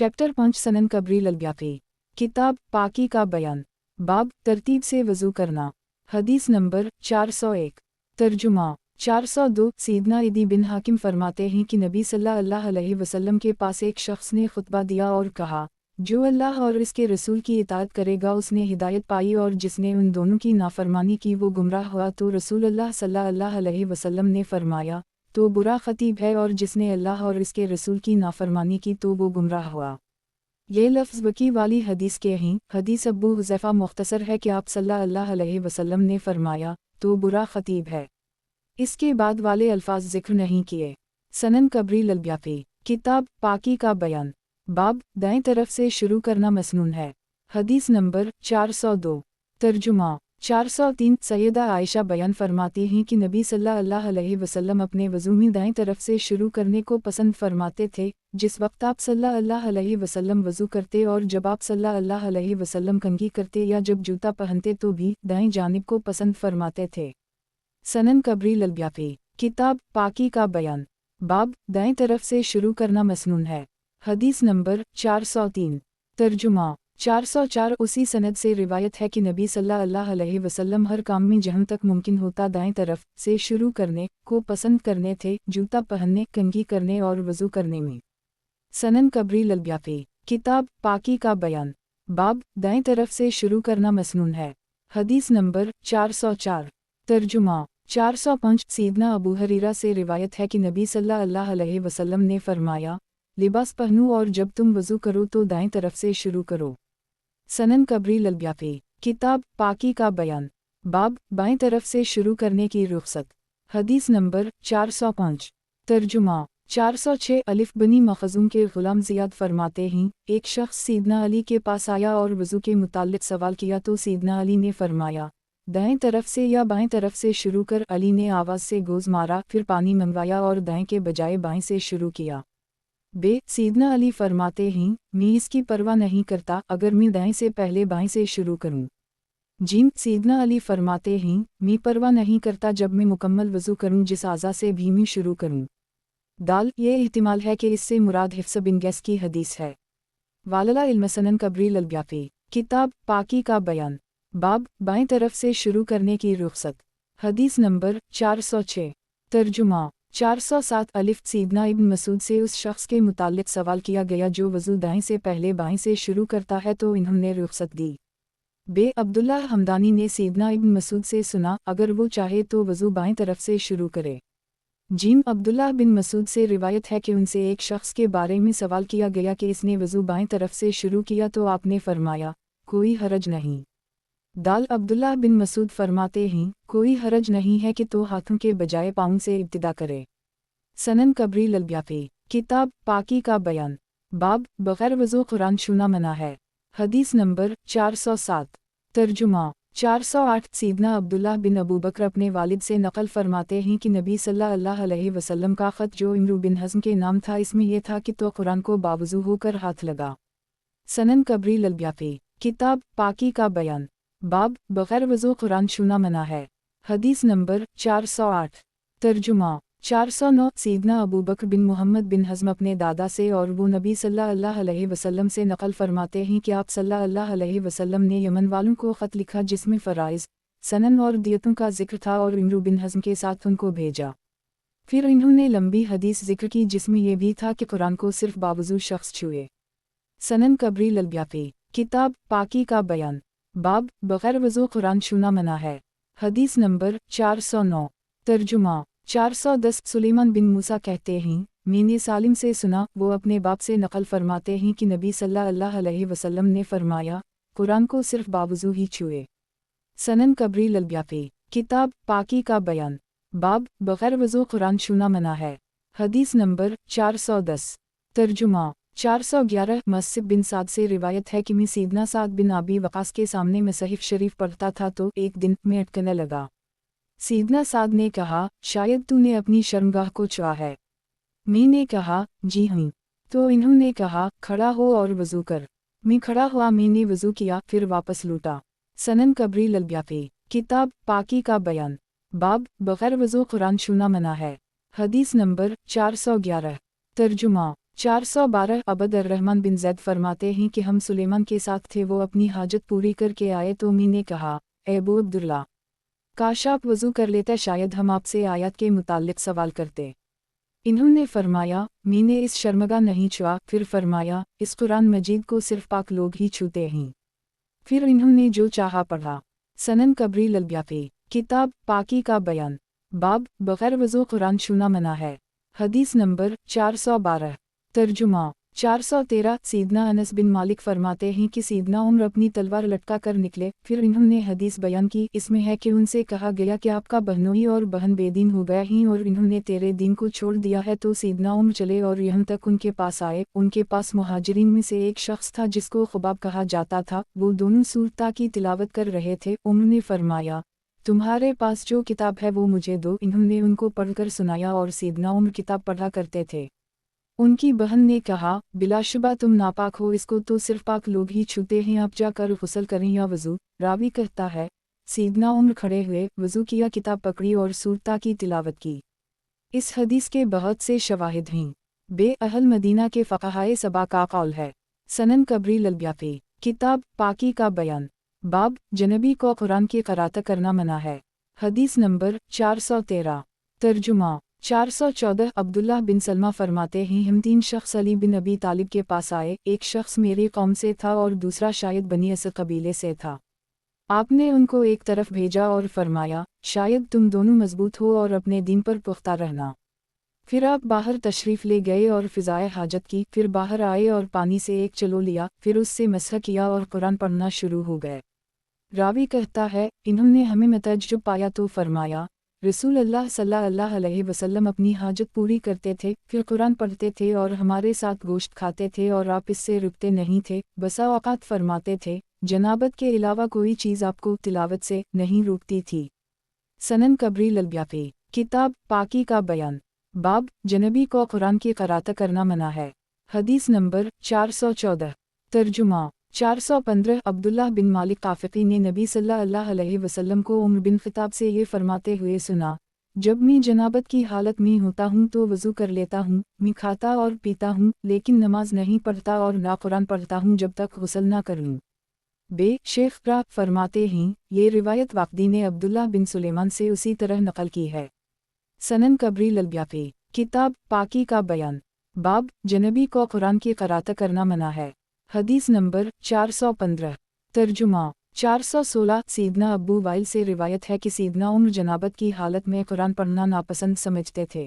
Chapter 5 सनन कबरील अल-ब्याक़ी। किताब पाकी का बयान। बाब तरतीब से वज़ू करना। हदीस नंबर 401। तर्जुमा 402। सैयदना इदी बिन हाकिम फरमाते हैं कि नबी सल्लल्लाहु अलैहि वसल्लम के पास एक शख्स ने खुतबा दिया और कहा, जो अल्लाह और इसके रसूल की इताअत करेगा उसने हिदायत पाई और जिसने उन दोनों की नाफरमानी की वो गुमराह हुआ। तो रसूलुल्लाह सल्लल्लाहु अलैहि वसल्लम ने फरमाया, तो बुरा खतीब है, और जिसने अल्लाह और इसके रसूल की नाफरमानी की तो वो गुमराह हुआ। ये लफ्ज़ वकी वाली हदीस के हैं। हदीस अबू हुज़ैफ़ा मुख्तसर है कि आप सल्लल्लाहु अलैहि वसल्लम ने फरमाया, तो बुरा खतीब है। इसके बाद वाले अल्फाज ज़िक्र नहीं किए। सनन कबरील अल-ब्याक़ी। किताब पाकी का बयान। बाब दाएं तरफ से शुरू करना मसनून है। हदीस नंबर 402। तर्जुमा 403। सैयदा आयशा बयान फरमाती हैं कि नबी सल्लल्लाहु अलैहि वसल्लम अपने वज़ू में दाएं तरफ से शुरू करने को पसंद फरमाते थे। जिस वक्त आप सल्लल्लाहु अलैहि वसल्लम वज़ू करते और जब आप सल्लल्लाहु अलैहि वसल्लम कंघी करते या जब जूता पहनते तो भी दाएं जानिब को पसंद फरमाते थे। सनन कबरील अल-ब्याक़ी। किताब पाकी का बयान। बाब दाएं तरफ से शुरू करना मसनून है। हदीस नंबर 403। तर्जुमा 404। उसी सनद से रिवायत है कि नबी सल्लल्लाहु अलैहि वसल्लम हर काम में जहाँ तक मुमकिन होता दाएं तरफ से शुरू करने को पसंद करने थे, जूता पहनने, कंघी करने और वज़ू करने में। सनन कबरील अल-ब्याक़ी। किताब पाकी का बयान। बाब दाएं तरफ से शुरू करना मसनून है। हदीस नंबर 404। तर्जुमा 405। सैयदना अबू हुरैरा से रिवायत है कि नबी सल्लल्लाहु अलैहि वसल्लम ने फरमाया, लिबास पहनो और जब तुम वज़ू करो तो दाएं तरफ से शुरू करो। सनन कबरील अल-ब्याक़ी। किताब पाकी का बयान। बाब बाएं तरफ से शुरू करने की रुख़सत। हदीस नंबर 405। तर्जुमा 406। अलिफ बनी मखज़ूम के ग़ुलाम ज़ियाद फरमाते हैं, एक शख्स सैयदना अली के पास आया और वज़ू के मुताल्लिक़ सवाल किया तो सैयदना अली ने फरमाया, दाएं तरफ से या बाएं तरफ से शुरू कर। अली ने आवाज़ से गोज़ मारा, फिर पानी मंगवाया और दाएं के बजाय बाएं से शुरू किया। सैयदना अली फरमाते हैं, मैं इसकी परवाह नहीं करता अगर मैं दाएं से पहले बाएं से शुरू करूं। सैयदना अली फरमाते हैं, मैं परवाह नहीं करता जब मैं मुकम्मल वज़ू करूं जिस आज़ा से भी मैं शुरू करूं। ये एहतिमाल है कि इससे मुराद हिफ्स बिन गैस की हदीस है। वालला इल्म। सनन कबरील अल-ब्याक़ी। किताब पाकी का बयान। बाब बाएं तरफ से शुरू करने की रुख़सत। हदीस नंबर 406। तर्जुमा 407। अलिफ। सैयदना इब्न मसूद से उस शख्स के मुताल्लिक़ सवाल किया गया जो वज़ू दाएं से पहले बाएं से शुरू करता है तो इन्होंने रुख़सत दी। अब्दुल्ला हमदानी ने सैयदना इब्न मसूद से सुना, अगर वो चाहे तो वज़ू बाएं तरफ से शुरू करे। अब्दुल्ला बिन मसूद से रिवायत है कि उनसे एक शख्स के बारे में सवाल किया गया कि इसने वज़ू बाएं तरफ से शुरू किया तो आपने फरमाया, कोई हरज नहीं। अब्दुल्ला बिन मसूद फरमाते हैं, कोई हरज नहीं है कि तो हाथों के बजाय पाँव से इब्तिदा करे। सनन कबरील अल-ब्याक़ी। किताब पाकी का बयान। बाब बग़ैर वज़ू कुरान छूना मना है। हदीस नंबर 407। तर्जुमा 408। सैयदना अब्दुल्ला बिन अबू बकर अपने वालिद से नक़ल फरमाते हैं कि नबी सल्लल्लाहु अलैहि वसल्लम का ख़त जो इमरू बिन हज़्म के नाम था, इसमें यह था कि तो कुरान को बावज़ू होकर हाथ लगा। सनन कबरील अल-ब्याक़ी। किताब पाकी का बयान। बाब बग़ैर वज़ू कुरान छूना मना है। हदीस नंबर 408। तर्जुमा 409। सैयदना अबू बकर बिन मुहम्मद बिन हज़्म अपने दादा से और वो नबी सल्लल्लाहु अलैहि वसल्लम से नक़ल फरमाते हैं कि आप सल्लल्लाहु अलैहि वसल्लम ने यमन वालों को ख़त लिखा जिसमें फ़राइज़, सनन और दियतों का ज़िक्र था और इमरू बिन हज़्म के साथ उनको भेजा। फिर इन्होंने लंबी हदीस ज़िक्र की जिसमें यह भी था कि कुरान को सिर्फ़ बावज़ू शख्स छुए। सनन कबरील अल-ब्याक़ी। किताब पाकी का बयान। बाब बग़ैर वज़ू कुरान छूना मना है। हदीस नंबर 409। तर्जुमा 410। सुलेमान बिन मूसा कहते हैं, मैंने सालिम से सुना, वो अपने बाप से नक़ल फरमाते हैं कि नबी सल्लल्लाहु अलैहि वसल्लम ने फरमाया, कुरान को सिर्फ़ बावज़ू ही छुए। सनन कबरील अल-ब्याक़ी। किताब पाकी का बयान। बाब बग़ैर वज़ू कुरान छूना मना है। हदीस नंबर 410। तर्जुमा 411। मस्सिब बिन साद से रिवायत है कि मैं सैयदना साद बिन अबी वक़ास के सामने मसहिफ़ शरीफ पढ़ता था तो एक दिन मैं अटकने लगा। सैयदना साद ने कहा, शायद तूने अपनी शर्मगाह को छुआ है। मैंने कहा, जी हाँ। तो इन्होंने कहा, खड़ा हो और वज़ू कर। मैं खड़ा हुआ, मैंने वज़ू किया, फिर वापस लौटा। सनन कबरील अल-ब्याक़ी। किताब पाकी का बयान। बाब बग़ैर वज़ू कुरान छूना मना है। हदीस नंबर 411। तर्जुमा 412 अबद अर्रहमान बिन ज़ैद फरमाते हैं कि हम सुलेमान के साथ थे, वो अपनी हाजत पूरी करके आए तो मी ने कहा, ए अबू अब्दुल्ला, काश आप वज़ू कर लेते, शायद हम आपसे आयत के मुताल्लिक सवाल करते। इन्होंने फरमाया, मी ने इस शर्मगा नहीं छुआ। फिर फरमाया, इस कुरान मजीद को सिर्फ पाक लोग ही छूते हैं। फिर इन्होंने जो चाहा पढ़ा। सनन कबरी ललब्याकी, किताब पाकी का बयान, बाब बगैर वज़ू कुरान छूना मना है। हदीस नंबर 412। तर्जुमा 413। सीदना अनस बिन मालिक फरमाते हैं कि सीदना उमर अपनी तलवार लटका कर निकले। फिर इन्होंने हदीस बयान की, इसमें है कि उनसे कहा गया कि आपका बहनोई और बहन बेदीन हो गया ही और इन्होंने तेरे दीन को छोड़ दिया है। तो सीदना उमर चले और यहाँ तक उनके पास आए। उनके पास मुहाजिरीन में से एक शख्स था जिसको खुबाब कहा जाता था। वो दोनों सूरता की तिलावत कर रहे थे। उमर ने फरमाया, तुम्हारे पास जो किताब है वो मुझे दो। इन्होंने उनको पढ़कर सुनाया और सीदना उमर किताब पढ़ा करते थे। उनकी बहन ने कहा, बिलाशुबा तुम नापाक हो, इसको तो सिर्फ पाक लोग ही छूते हैं, आप जाकर गुस्ल करें या वज़ू। रावी कहता है, सीदना उमर खड़े हुए, वज़ू किया, किताब पकड़ी और सूरता की तिलावत की। इस हदीस के बहुत से शवाहिद हैं। बे अहल मदीना के फ़क़हाए सबा का कौल है। सनन कबरी ललब्याकी, किताब पाकी का बयान, बाब जनबी को कुरान की क़राअत करना मना है। हदीस नंबर 413। तर्जुमा 414। अब्दुल्लाह बिन सलमा फरमाते हैं, हम 3 शख्स अली बिन अबी तालिब के पास आए। एक शख्स मेरी कौम से था और दूसरा शायद बनी असद कबीले से था। आपने उनको एक तरफ भेजा और फरमाया, शायद तुम दोनों मजबूत हो और अपने दीन पर पुख्ता रहना। फिर आप बाहर तशरीफ़ ले गए और फ़िज़ाए हाजत की। फिर बाहर आए और पानी से एक चलो लिया, फिर उससे मसह किया और कुरान पढ़ना शुरू हो गए। रावी कहता है, इन्होंने हमें मतअज्जुब पाया तो फरमाया, रसूल अल्लाह सल्लल्लाहु अलैहि वसल्लम अपनी हाजत पूरी करते थे, फिर कुरान पढ़ते थे और हमारे साथ गोश्त खाते थे और आप इससे रुकते नहीं थे। बसा औक़ात फरमाते थे, जनाबत के अलावा कोई चीज़ आपको तिलावत से नहीं रोकती थी। सनन कबरी ललब्याकी, किताब पाकी का बयान, बाब जनबी को कुरान की क़राअत करना मना है। हदीस नंबर 414। तर्जुमा 415। अब्दुल्लाह बिन मालिक काफ़िकी ने नबी सल्लल्लाहु अलैहि वसल्लम को उमर बिन ख़िताब से ये फरमाते हुए सुना, जब मैं जनाबत की हालत में होता हूँ तो वज़ू कर लेता हूँ, मैं खाता और पीता हूँ लेकिन नमाज नहीं पढ़ता और ना कुरान पढ़ता हूँ जब तक गुस्ल ना कर लूँ। बे शेख प्राक फरमाते हैं, ये रिवायत वाक़दी ने अब्दुल्लाह बिन सुलेमान से उसी तरह नकल की है। सनन कबरी ललब्याकी, किताब पाकी का बयान, बाब जनबी को कुरान की क़राअत करना मना है। हदीस नंबर 415। तर्जुमा 416। सीदना अबू वाइल से रिवायत है कि सीदना उमर जनाबत की हालत में कुरान पढ़ना नापसंद समझते थे।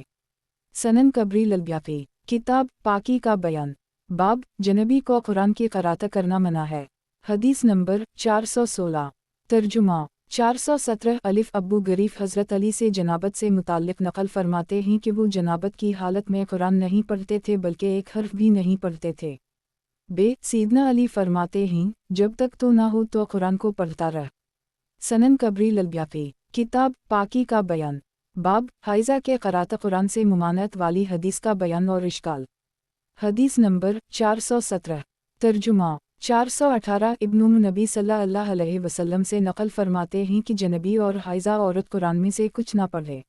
सनन कबरी ललब्याकी, किताब पाकी का बयान, बाब जनबी को कुरान की क़राअत करना मना है। हदीस नंबर 416। तर्जुमा 417। अलिफ अब्बू गरीफ हज़रत अली से जनाबत से मुताल्लिक़ नक़ल फरमाते हैं कि वो जनाबत की हालत में कुरान नहीं पढ़ते थे बल्कि एक हर्फ भी नहीं पढ़ते थे। बे सीदना अली फरमाते हैं, जब तक तो ना हो तो कुरान को पढ़ता रह। सनन कबरी ललब्याकी, किताब पाकी का बयान, बाब हाइज़ा के क़राअत कुरान से मुमानत वाली हदीस का बयान और इश्काल। हदीस नंबर 417। तर्जुमा 418। इब्न उम्म नबी सल्लल्लाहु अलैहि वसल्लम से नक़ल फरमाते हैं कि जनबी और हाइज़ा औरत कुरान में से कुछ ना पढ़े।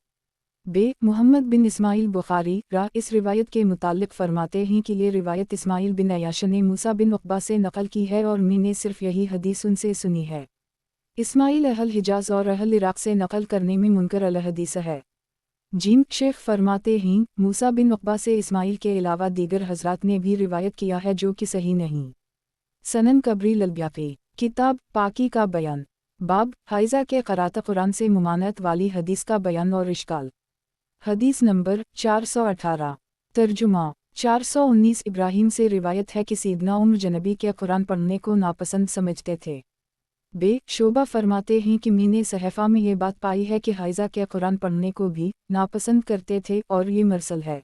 बे मोहम्मद बिन इस्माइल बुखारी इस रिवायत के मुताल्लिक़ फरमाते हैं कि ये रिवायत इस्माइल बिन अयाश ने मूसा बिन उक़बा से नक़ल की है और मैंने सिर्फ़ यही हदीस उनसे सुनी है। इस्माइल अहल हिजाज़ और अहल इराक़ से नक़ल करने में मुनकर अल हदीस है। जीम शेख फरमाते हैं, मूसा बिन उक़बा से इस्माइल के अलावा दीगर हज़रात ने भी रिवायत किया है जो कि सही नहीं। सनन कबरी ललब्याकी, किताब पाकी का बयान, बाब हाइज़ा के क़राअत कुरान से मुमानत वाली हदीस का बयान और इश्काल। हदीस नंबर 418। तर्जुमा 419। इब्राहीम से रिवायत है कि सीदना उमर जनबी के कुरान पढ़ने को नापसंद समझते थे। बे शोबा फरमाते हैं कि मैंने सहफ़ा में ये बात पाई है कि हाइज़ा के कुरान पढ़ने को भी नापसंद करते थे और ये मरसल है।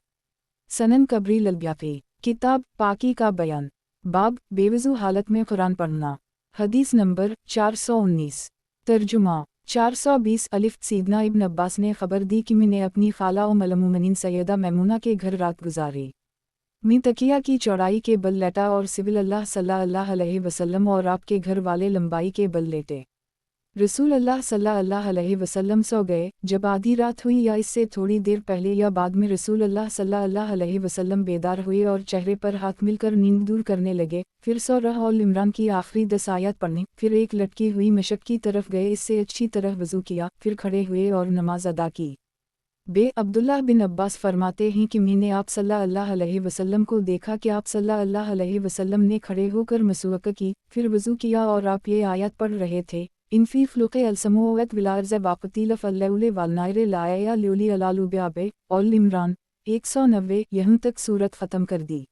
सनन कबरी ललब्याकी, किताब पाकी का बयान, बाब बेवज़ू हालत में कुरान पढ़ना। हदीस नंबर 419। तर्जुमा 420। अलिफ सीदना इब्न अब्बास ने खबर दी कि मैंने अपनी खाला उम्मुल मोमिनीन सैयदा मैमूना के घर रात गुजारी। मैं तकिया की चौड़ाई के बल लेटा और सिविल अल्लाह सल्लल्लाहु अलैहि वसल्लम और आपके घर वाले लंबाई के बल लेटे। रसूल अल्लाह सल्लल्लाहु अलैहि वसल्लम सो गए। जब आधी रात हुई या इससे थोड़ी देर पहले या बाद में रसूल अल्लाह सल्लल्लाहु अलैहि वसल्लम बेदार हुए और चेहरे पर हाथ मिलकर नींद दूर करने लगे। फिर सूरह और इमरान की आखिरी 10 आयत पढ़नी, फिर एक लटकी हुई मशक की तरफ गए, इससे अच्छी तरह वज़ू किया, फिर खड़े हुए और नमाज अदा की। अब्दुल्लाह बिन अब्बास फरमाते हैं कि मैंने आप सल्लल्लाहु अलैहि वसल्लम को देखा कि आप सल्लल्लाहु अलैहि वसल्लम ने खड़े होकर मसवाक की, फिर वज़ू किया और आप ये आयत पढ़ रहे थे, इनफी फ़्लुक़े अलसमोवत विलार्ज़ वाक़तील फ़ल्लौले वालनायर लाया ल्योली अलालुब्याबे और इमरान 190 यहाँ तक सूरत ख़त्म कर दी।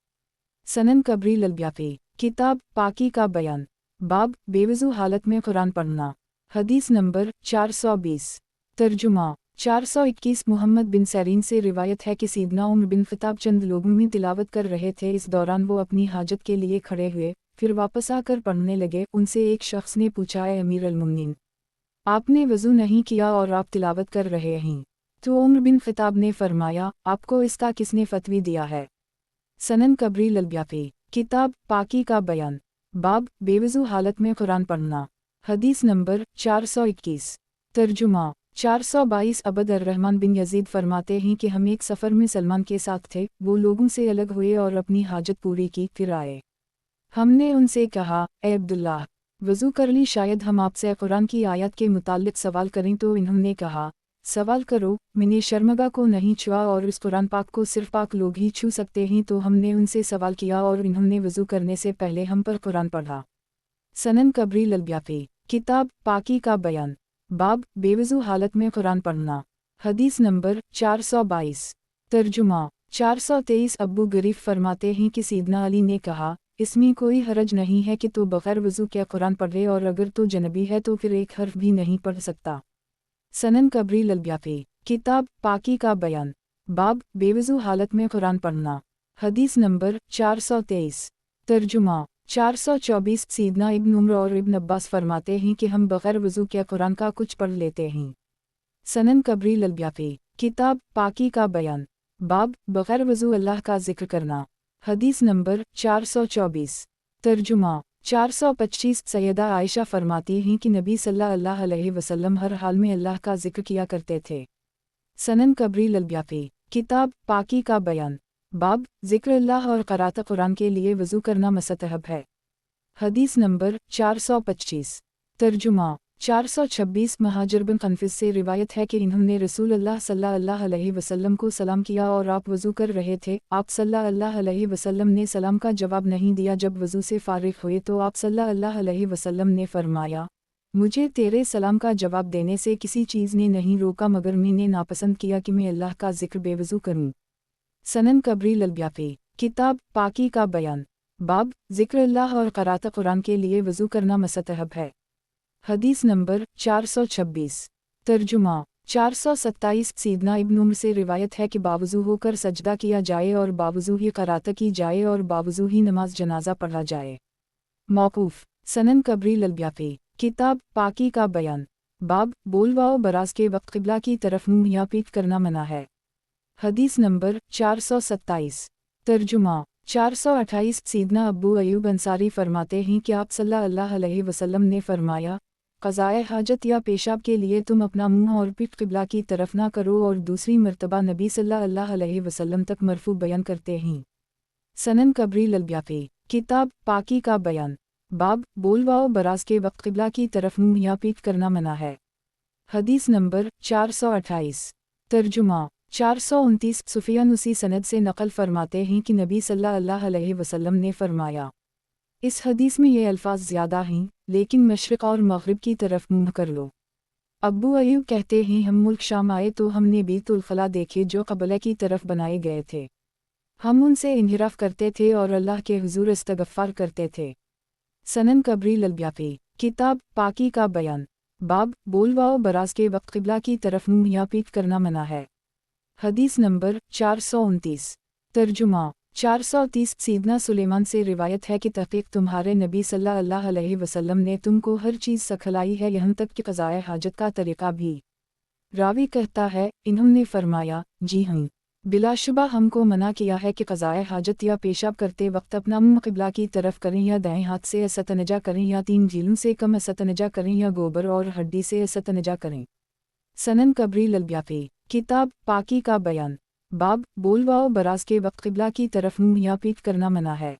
सनन कबरी ललब्याफ़ी किताब पाकी का बयान, बाब बेवज़ू हालत में कुरान पढ़ना। हदीस नंबर 420। तर्जुमा 421 मोहम्मद बिन सरीन से रिवायत है कि सैयदना उमर बिन ख़त्ताब चंद लोगों में तिलावत कर रहे थे। इस दौरान वो अपनी हाजत के लिए खड़े हुए, फिर वापस आकर पढ़ने लगे। उनसे एक शख्स ने पूछा, ए अमीर अल-मुमिनीन, आपने वज़ू नहीं किया और आप तिलावत कर रहे हैं? तो उमर बिन ख़त्ताब ने फरमाया, आपको इसका किसने फ़तवी दिया है? सनन कबरी ललब्याफ़ी किताब पाकी का बयान, बाब बेवज़ू हालत में कुरान पढ़ना। हदीस नंबर 421। तर्जुमा 422 अबद अर्रहमान बिन यजीद फरमाते हैं कि हम एक सफ़र में सलमान के साथ थे। वो लोगों से अलग हुए और अपनी हाजत पूरी की, फिर आए। हमने उनसे कहा, ए अब्दुल्लाह, वज़ू कर ली, शायद हम आपसे कुरान की आयत के मुताल्लिक़ सवाल करें। तो इन्होंने कहा, सवाल करो। मैंने शर्मगा को नहीं छुआ और इस कुरान पाक को सिर्फ पाक लोग ही छू सकते हैं। तो हमने उनसे सवाल किया और इन्होंने वज़ू करने से पहले हम पर कुरान पढ़ा। सनन कबरी ललब्याफ़ी किताब पाकी का बयान, बाब बेवज़ू हालत में कुरान पढ़ना। हदीस नंबर 422। तर्जुमा 423 अब्बू गरीफ फरमाते हैं कि सैयदना अली ने कहा, इसमें कोई हरज नहीं है कि तो बग़ैर वज़ू के कुरान पढ़े, और अगर तो जनबी है तो फिर एक हर्फ भी नहीं पढ़ सकता। सनन कबरी ललब्याफ़ी किताब पाकी का बयान, बाब बेवज़ू हालत में कुरान पढ़ना। हदीस नंबर 423। तर्जुमा 424 सैयदना इब्न उमर और इब्न अब्बास फरमाते हैं कि हम बग़ैर वज़ू के कुरान का कुछ पढ़ लेते हैं। सनन कबरी ललब्याफ़ी किताब पाकी का बयान, बाब बग़ैर वज़ू अल्लाह का ज़िक्र करना। हदीस नंबर 424। तर्जुमा 425 सैयदा आयशा फरमाती हैं कि नबी सल्लल्लाहु अलैहि वसल्लम हर हाल में अल्लाह का ज़िक्र किया करते थे। सनन कबरी ललब्याफ़ी किताब पाकी का बयान, बाब ज़िक्र अल्लाह और क़रात कुरान के लिए वज़ू करना मुस्तहब है। हदीस नंबर 425। तर्जुमा 426 महाजिर बिन कन्फिस से रिवायत है कि इन्होंने रसूल अल्लाह सल्लल्लाहु अलैहि वसल्लम को सलाम किया और आप वज़ू कर रहे थे। आप सल्लल्लाहु अलैहि वसल्लम ने सलाम का जवाब नहीं दिया। जब वज़ू से फ़ारिग़ हुए तो आप सल्लल्लाहु अलैहि वसल्लम ने फरमाया, मुझे तेरे सलाम का जवाब देने से किसी चीज़ ने नहीं रोका मगर मैंने नापसंद किया कि मैं अल्लाह का ज़िक्र बेवज़ू करूँ। सनन कबरी ललब्याफ़ी किताब पाकी का बयान, बाब ज़िक्र अल्लाह और क़रात कुरान के लिए वज़ू करना मुस्तहब है। हदीस नंबर 426। तर्जुमा 427 सैयदना इब्न उमर से रिवायत है कि बावज़ू होकर सजदा किया जाए और बावज़ू ही क़रात की जाए और बावज़ू ही नमाज जनाजा पढ़ा जाए। मौक़ूफ़ सनन कबरी ललब्याफ़ी किताब पाकी का बयान, बाब बोलवाओ बराज के वक्त क़िबला की तरफ मुँह या पीठ करना मना है। हदीस नंबर 427। तर्जुमा 428 सैयदना अब्बू अयूब अंसारी फरमाते हैं कि आप सल्लल्लाहु अलैहि वसल्लम ने फरमाया, क़ज़ाए हाजत या पेशाब के लिए तुम अपना मुँह और पीठ क़िबला की तरफ ना करो। और दूसरी मर्तबा नबी सल्लल्लाहु अलैहि वसल्लम तक मरफ़ू बयान करते हैं। सनन कबरी ललब्याफ़ी किताब पाकी का बयान, बाब बोलवाओ बराज के वक्त क़िबला की तरफ मुँह या पीठ करना मना है। हदीस नंबर 428। तर्जुमा 429 सुफियान उसी सनद से नक़ल फरमाते हैं कि नबी सल्लल्लाहु अलैहि वसल्लम ने फरमाया, इस हदीस में ये अल्फाज ज़्यादा हैं, लेकिन मशरिक़ और मग़रिब की तरफ मुँह कर लो। अब्बू अयूब कहते हैं, हम मुल्क शाम आए तो हमने बैतुल ख़ला देखे जो क़िबला की तरफ बनाए गए थे। हम उनसे इन्हिराफ़ करते थे और अल्लाह के हुज़ूर इस्तग़फ़ार करते थे। सनन कबरी ललब्याफ़ी किताब पाकी का बयान, बाब बोलवाओ बराज के वक्त क़िबला की तरफ मुँह या पीठ करना मना है। हदीस नंबर 429। तर्जुमा 430 सैयदना सुलेमान से रिवायत है कि तहक़ीक़ तुम्हारे नबी सल्लल्लाहु अलैहि वसल्लम ने तुमको हर चीज़ सिखलाई है, यहाँ तक कि क़ज़ाए हाजत का तरीक़ा भी। रावी कहता है, इन्होंने फरमाया, जी हाँ। बिलाशुबा हमको मना किया है कि क़ज़ाए हाजत या पेशाब करते वक्त अपना मुँह क़िबला की तरफ करें या दाएं हाथ से इस्तंजा करें या 3 जीलों से कम इस्तंजा करें या गोबर और हड्डी से इस्तंजा करें। सनन कबरी ललब्याफी किताब पाकी का बयान बाब बोलवाओ बराज के वक्त क़िबला की तरफ मुँह या पीठ करना मना है।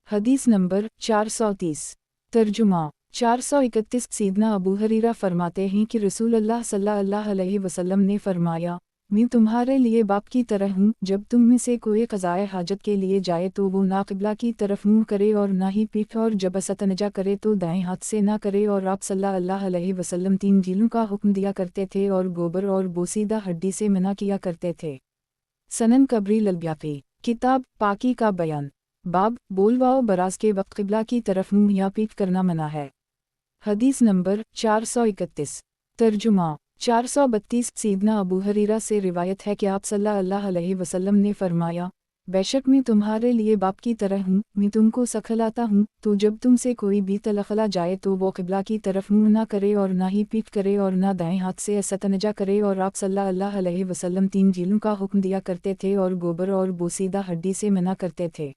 हदीस नंबर 430 तर्जुमा 431 सीदना अबू हरीरा फरमाते हैं कि रसूल अल्लाह सल्लल्लाहु अलैहि वसल्लम ने फरमाया, मैं तुम्हारे लिए बाप की तरह हूँ। जब तुम में से कोई क़ज़ाए हाजत के लिए जाए तो वो ना क़िबला की तरफ मुँह करे और ना ही पीठ, और जब इस्तंजा करे तो दाएं हाथ से ना करे। और आप सल्लल्लाहु अलैहि वसल्लम 3 जीलों का हुक्म दिया करते थे और गोबर और बोसीदा हड्डी से मना किया करते थे। सनन कबरी ललब्याफी किताब पाकी का बयान बाब बोलवाओ बराज के वक्त क़िबला की तरफ मुँह या पीठ करना मना है। हदीस नंबर 431 तर्जुमा 432 सीदना अबू हरीरा से रिवायत है कि आप सल्लल्लाहु अलैहि वसल्लम ने फरमाया, बेशक मैं तुम्हारे लिए बाप की तरह हूँ, मैं तुमको सिखलाता हूँ। तो जब तुमसे कोई भी तलखला जाए तो वो क़िबला की तरफ मुँह ना करे और ना ही पीठ करे और ना दाएं हाथ से इस्तंजा करे। और आप सल्लल्लाहु अलैहि वसल्लम 3 जीलों का हुक्म दिया करते थे और गोबर और बोसीदा हड्डी से मना करते थे।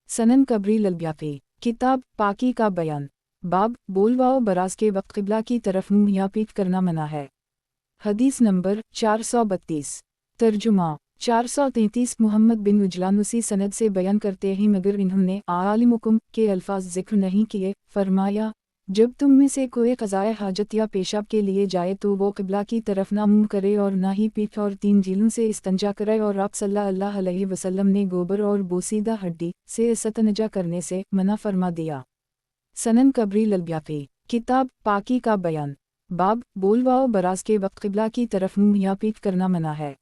सनन कबरी ललब्याफी किताब पाकी का बयान बाब बोलवाओ बराज के वक्त क़िबला की तरफ मुँह या पीठ करना मना है। हदीस नंबर 432 तर्जुमा 433 मोहम्मद बिन उजलानुसी सनद से बयान करते हैं, मगर इन्होंने आलिमुकुम के अल्फाज जिक्र नहीं किए। फरमाया, जब तुम में से कोई क़ज़ाए हाजत या पेशाब के लिए जाए तो वो क़िबला की तरफ ना मुँह करे और ना ही पीठ, और 3 जीलों से इस्तंजा करे। और आप सल्लल्लाहु अलैहि वसल्लम ने गोबर और बोसीदा हड्डी से इस्तंजा करने से मना फरमा दिया। सनन कबरी ललब्याफी किताब पाकी का बयान बाब बोलवाओ बराज के वक्त क़िबला की तरफ मुँह या पीठ करना मना है।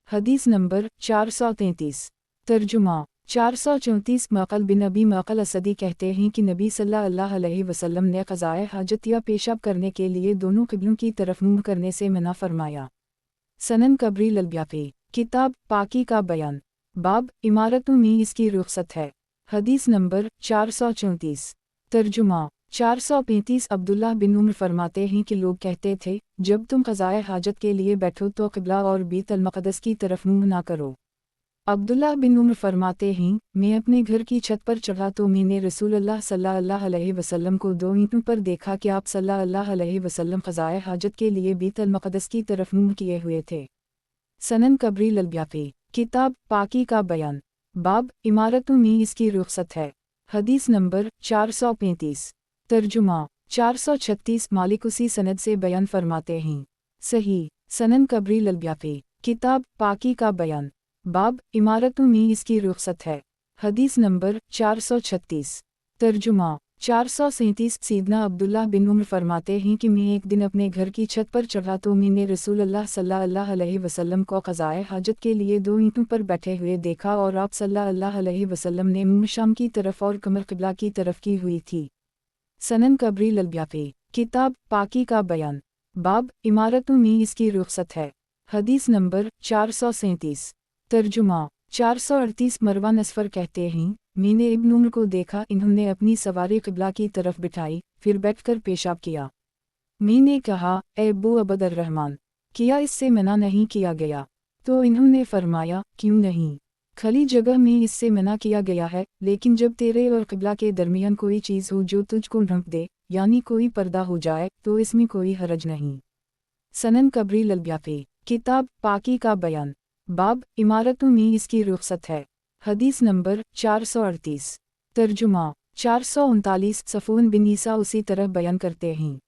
हदीस नंबर 433 तर्जुमा 434 मक़ल बिन अबी मक़ल असदी कहते हैं कि नबी सल्लल्लाहु अलैहि वसल्लम ने क़ज़ाए हाजत या पेशाब करने के लिए दोनों क़िबलों की तरफ मुँह करने से मना फरमाया। सनन कबरी ललब्याफी किताब पाकी का बयान बाब इमारतों में इसकी रुख़सत है। हदीस नंबर 434 तर्जुमा 435 अब्दुल्लाह बिन उम्र फरमाते हैं कि लोग कहते थे, जब तुम क़ज़ाए हाजत के लिए बैठो तो क़िबला और बैतुल मक़दस की तरफ मुँह ना करो। अब्दुल्लाह बिन उम्र फरमाते हैं, मैं अपने घर की छत पर चढ़ा तो मैंने रसूलुल्लाह सल्लल्लाहु अलैहि वसल्लम को 2 ईंटों पर देखा कि आप सल्लल्लाहु अलैहि वसल्लम क़ज़ाए हाजत के लिए बैतुल मक़दस की तरफ मुँह किए हुए थे। सनन कबरी ललब्याफी किताब पाकी का बयान बाब इमारतों में इसकी रुख़सत है। हदीस नंबर 435 तर्जुमा 436 मालिक उसी सनद से बयान फरमाते हैं। सही सनन कबरी ललब्याफी किताब पाकी का बयान बाब इमारतों में इसकी रुख़सत है। हदीस नंबर 436 तर्जुमा 437 सीदना अब्दुल्लाह बिन उम्र फरमाते हैं कि मैं एक दिन अपने घर की छत पर चढ़ा तो मैंने रसूलुल्लाह सल्लल्लाहु अलैहि वसल्लम को क़ज़ाए हाजत के लिए 2 ईंटों पर बैठे हुए देखा, और आप सल्लल्लाहु अलैहि वसल्लम ने मुँह शाम की तरफ और कमर क़िबला की तरफ की हुई थी। सनन कबरी ललब्याफी किताब पाकी का बयान बाब इमारतों में इसकी रुख़सत है। हदीस नंबर 437 तर्जुमा 438 मरवान असफर कहते हैं, मैंने इब्न उम्र को देखा, इन्होंने अपनी सवारी क़िबला की तरफ बिठाई, फिर बैठकर पेशाब किया। मैंने कहा, ए अबू अबदर रहमान, किया इससे मना नहीं किया गया? तो इन्होंने फरमाया, क्यों नहीं, खली जगह में इससे मना किया गया है, लेकिन जब तेरे और क़िबला के दरमियान कोई चीज़ हो जो तुझको ढक दे, यानी कोई पर्दा हो जाए, तो इसमें कोई हरज नहीं। सनन कबरी ललब्याफी किताब पाकी का बयान बाब इमारतों में इसकी रुख़सत है। हदीस नंबर 438 तर्जुमा 439 सफ़ून बिन ईसा उसी तरह बयान करते हैं।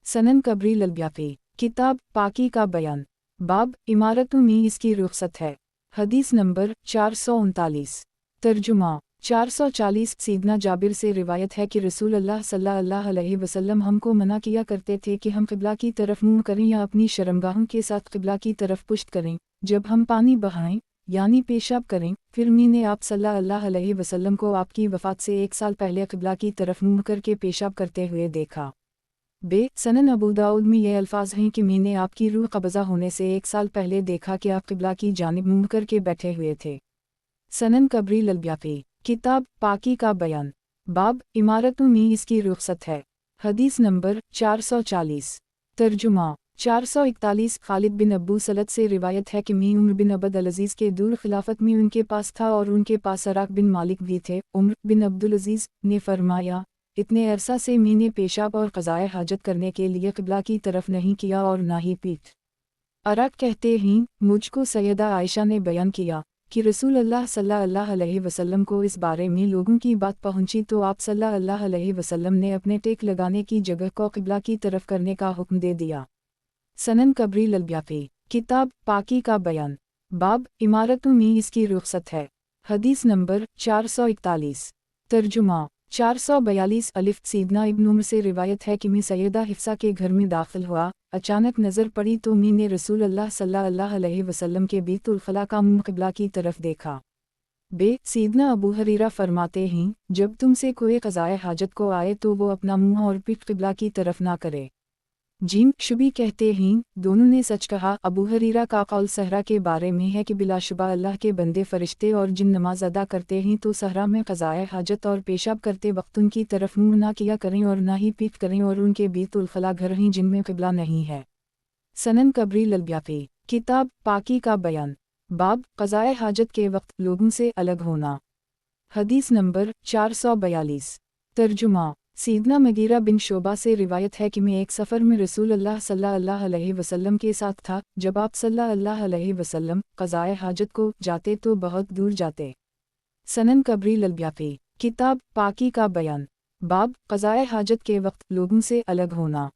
सनन कबरी ललब्याफी किताब पाकी का बयान बाब इमारतों में इसकी रुख़सत है। हदीस नंबर 439 तर्जुमा 440 सीदना जाबिर से रिवायत है कि रसूलुल्लाह सल्लल्लाहु अलैहि वसल्लम हमको मना किया करते थे कि हम क़िबला की तरफ मुँह करें या अपनी शर्मगाहों के साथ क़िबला की तरफ पुश्त करें जब हम पानी बहाएं यानी पेशाब करें। फिर मैंने आप सल्लल्लाहु अलैहि वसल्लम को आपकी वफ़ात से 1 साल पहले क़िबला की तरफ मुँह करके पेशाब करते हुए देखा। सनन अबू दाऊद में ये अल्फाज हैं कि मैंने आपकी रूह कब्ज़ा होने से 1 साल पहले देखा कि आप क़िबला की जानिब मुँह करके बैठे हुए थे। सनन कबरी ललब्याफी किताब पाकी का बयान बाब इमारतों में इसकी रुख़सत है। हदीस नंबर 440 तर्जुमा 441 खालिद बिन अबू सलत से रिवायत है कि मी उम्र बिन अब्द अल-अजीज़ के दूर खिलाफत में उनके पास था और उनके पास अराक बिन मालिक भी थे। उम्र बिन अब्दुल अजीज़ ने फरमाया, इतने अरसा से मैंने पेशाब और क़ज़ाए हाजत करने के लिए क़िबला की तरफ नहीं किया और ना ही पीठ। अराक कहते हैं, मुझको सैयदा आयशा ने बयान किया कि रसूल अल्लाह सल्लल्लाहु अलैहि वसल्लम को इस बारे में लोगों की बात पहुंची तो आप सल्लल्लाहु अलैहि वसल्लम ने अपने टेक लगाने की जगह को क़िबला की तरफ करने का हुक्म दे दिया। सनन कबरी ललब्याकी किताब पाकी का बयान बाब इमारतों में इसकी रुख्सत है। हदीस नंबर 441 तर्जुमा 442 अलिफ सीदना इब्न उमर से रिवायत है कि मैं सैयदा हिफ्सा के घर में दाखिल हुआ, अचानक नज़र पड़ी तो मैंने रसूल अल्लाह सल्लल्लाहु अलैहि वसल्लम के बैतुल खला का मुँह क़िबला की तरफ देखा। सीदना अबू हरीरा फरमाते हैं, जब तुमसे कोई क़ज़ाए हाजत को आए तो वो अपना मुँह और पीठ क़िबला की तरफ ना करे। जीम शुबी कहते हैं, दोनों ने सच कहा। अबू हरीरा का कौल सहरा के बारे में है कि बिलाशुबा अल्लाह के बंदे फरिश्ते और जिन नमाज अदा करते हैं तो सहरा में क़ज़ाए हाजत और पेशाब करते वक्त उनकी तरफ मुँह ना किया करें और ना ही पीठ करें और उनके बैतुल खला घर हैं जिनमें क़िबला नहीं है। सनन कबरी ललब्याकी किताब पाकी का बयान बाब क़ज़ाए हाजत के वक्त लोगों से अलग होना। हदीस नंबर 442 तर्जुमा सीदना मगीरा बिन शोबा से रिवायत है कि मैं एक सफ़र में रसूल अल्लाह सल्लल्लाहु अलैहि वसल्लम के साथ था। जब आप सल्लल्लाहु अलैहि वसल्लम क़ज़ाए हाजत को जाते तो बहुत दूर जाते। सनन कबरी ललब्याकी किताब पाकी का बयान बाब क़ज़ाए हाजत के वक्त लोगों से अलग होना।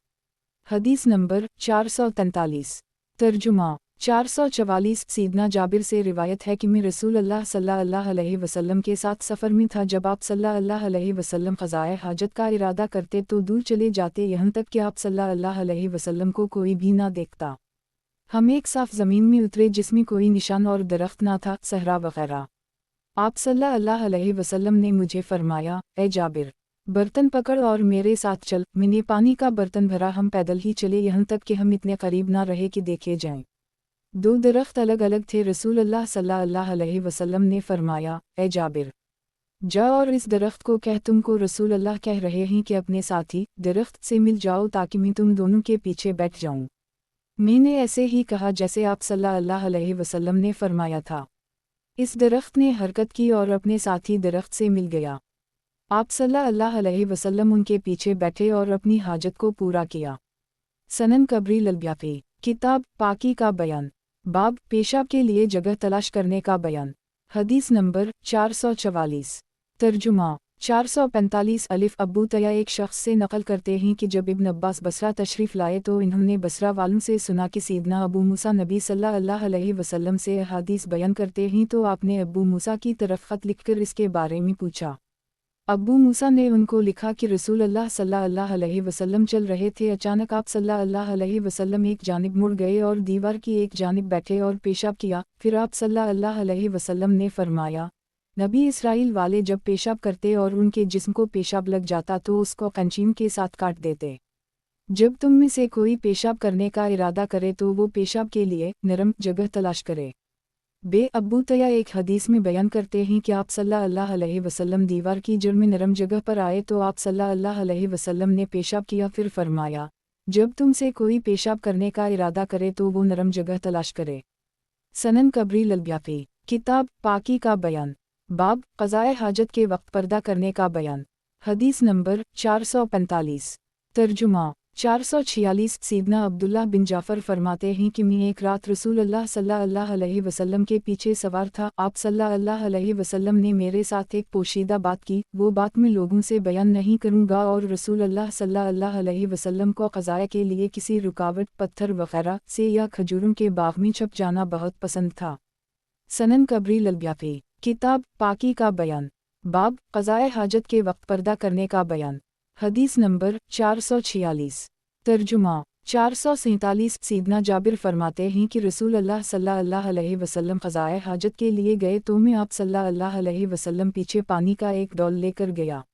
हदीस नंबर 443 तर्जुमा 444 सीदना जाबिर से रिवायत है कि मैं रसूल अल्लाह सल्लल्लाहु अलैहि वसल्लम के साथ सफ़र में था। जब आप सल्लल्लाहु अलैहि वसल्लम क़ज़ाए हाजत का इरादा करते तो दूर चले जाते, यहाँ तक कि आप सल्लल्लाहु अलैहि वसल्लम को कोई भी ना देखता। हम एक साफ़ ज़मीन में उतरे जिसमें कोई निशान और दरख्त ना था, सहरा वगैरह। आप सल्लल्लाहु अलैहि वसल्लम ने मुझे फरमाया, ए जाबिर, बर्तन पकड़ और मेरे साथ चल। मैंने पानी का बर्तन भरा, हम पैदल ही चले यहाँ तक कि हम इतने करीब ना रहे कि देखे जाएं। दो दरख्त अलग अलग थे। रसूल अल्लाह सल्लल्लाहु अलैहि वसल्लम ने फरमाया, ए जाबिर, जा और इस दरख्त को कह तुमको रसूल अल्लाह कह रहे हैं कि अपने साथी दरख्त से मिल जाओ ताकि मैं तुम दोनों के पीछे बैठ जाऊं। मैंने ऐसे ही कहा जैसे आप सल्लल्लाहु अलैहि वसल्लम ने फरमाया था। इस दरख्त ने हरकत की और अपने साथी दरख्त से मिल गया। आप सल्लल्लाहु अलैहि वसल्लम उनके पीछे बैठे और अपनी हाजत को पूरा किया। सनन कबरी ललब्याकी किताब पाकी का बयान बाब पेशाब के लिए जगह तलाश करने का बयान। हदीस नंबर 444 तर्जुमा 445 अलिफ अबू तया एक शख्स से नकल करते हैं कि जब इब्न अब्बास बसरा तशरीफ़ लाए तो इन्होंने बसरा वालों से सुना कि सीदना अबू मूसा नबी सल्लल्लाहु अलैहि वसल्लम से हदीस बयान करते हैं तो आपने अबू मूसा की तरफ ख़त लिखकर इसके बारे में पूछा। अबू मूसा ने उनको लिखा कि रसूल अल्लाह सल्लल्लाहु अलैहि वसल्लम चल रहे थे, अचानक आप सल्लल्लाहु अलैहि वसल्लम एक जानिब मुड़ गए और दीवार की एक जानिब बैठे और पेशाब किया। फिर आप सल्लल्लाहु अलैहि वसल्लम ने फरमाया, नबी इसराइल वाले जब पेशाब करते और उनके जिस्म को पेशाब लग जाता तो उसको कंचीम के साथ काट देते। जब तुम में से कोई पेशाब करने का इरादा करे तो वो पेशाब के लिए नरम जगह तलाश करे। अबू तया एक हदीस में बयान करते हैं कि आप सल्लल्लाहु अलैहि वसल्लम दीवार की जड़ में नरम जगह पर आए तो आप सल्लल्लाहु अलैहि वसल्लम ने पेशाब किया। फिर फरमाया, जब तुमसे कोई पेशाब करने का इरादा करे तो वो नरम जगह तलाश करे। सनन कबरी ललब्याकी किताब पाकी का बयान बाब क़ज़ाए हाजत के वक्त पर्दा करने का बयान। हदीस नंबर 445 तर्जुमा 446 सीदना अब्दुल्लाह बिन जाफ़र फरमाते हैं कि मैं एक रात रसूल अल्लाह सल्लल्लाहु अलैहि वसल्लम के पीछे सवार था। आप सल्लल्लाहु अलैहि वसल्लम ने मेरे साथ एक पोशीदा बात की, वो बात मैं लोगों से बयान नहीं करूँगा। और रसूल अल्लाह सल्लल्लाहु अलैहि वसल्लम को क़ज़ाए के लिए किसी रुकावट पत्थर वगैरह से या खजूरों के बाग में छुप जाना बहुत पसंद था। सनन कबरी ललब्याकी किताब पाकी का बयान बाब क़ज़ाए हाजत के वक्त पर्दा करने का बयान। हदीस नंबर 446 तर्जुमा 447 सीदना जाबिर फरमाते हैं कि रसूल अल्लाह सल्लल्लाहु अलैहि वसल्लम क़ज़ाए हाजत के लिए गए तो मैं आप सल्लल्लाहु अलैहि वसल्लम पीछे पानी का एक डोल लेकर गया।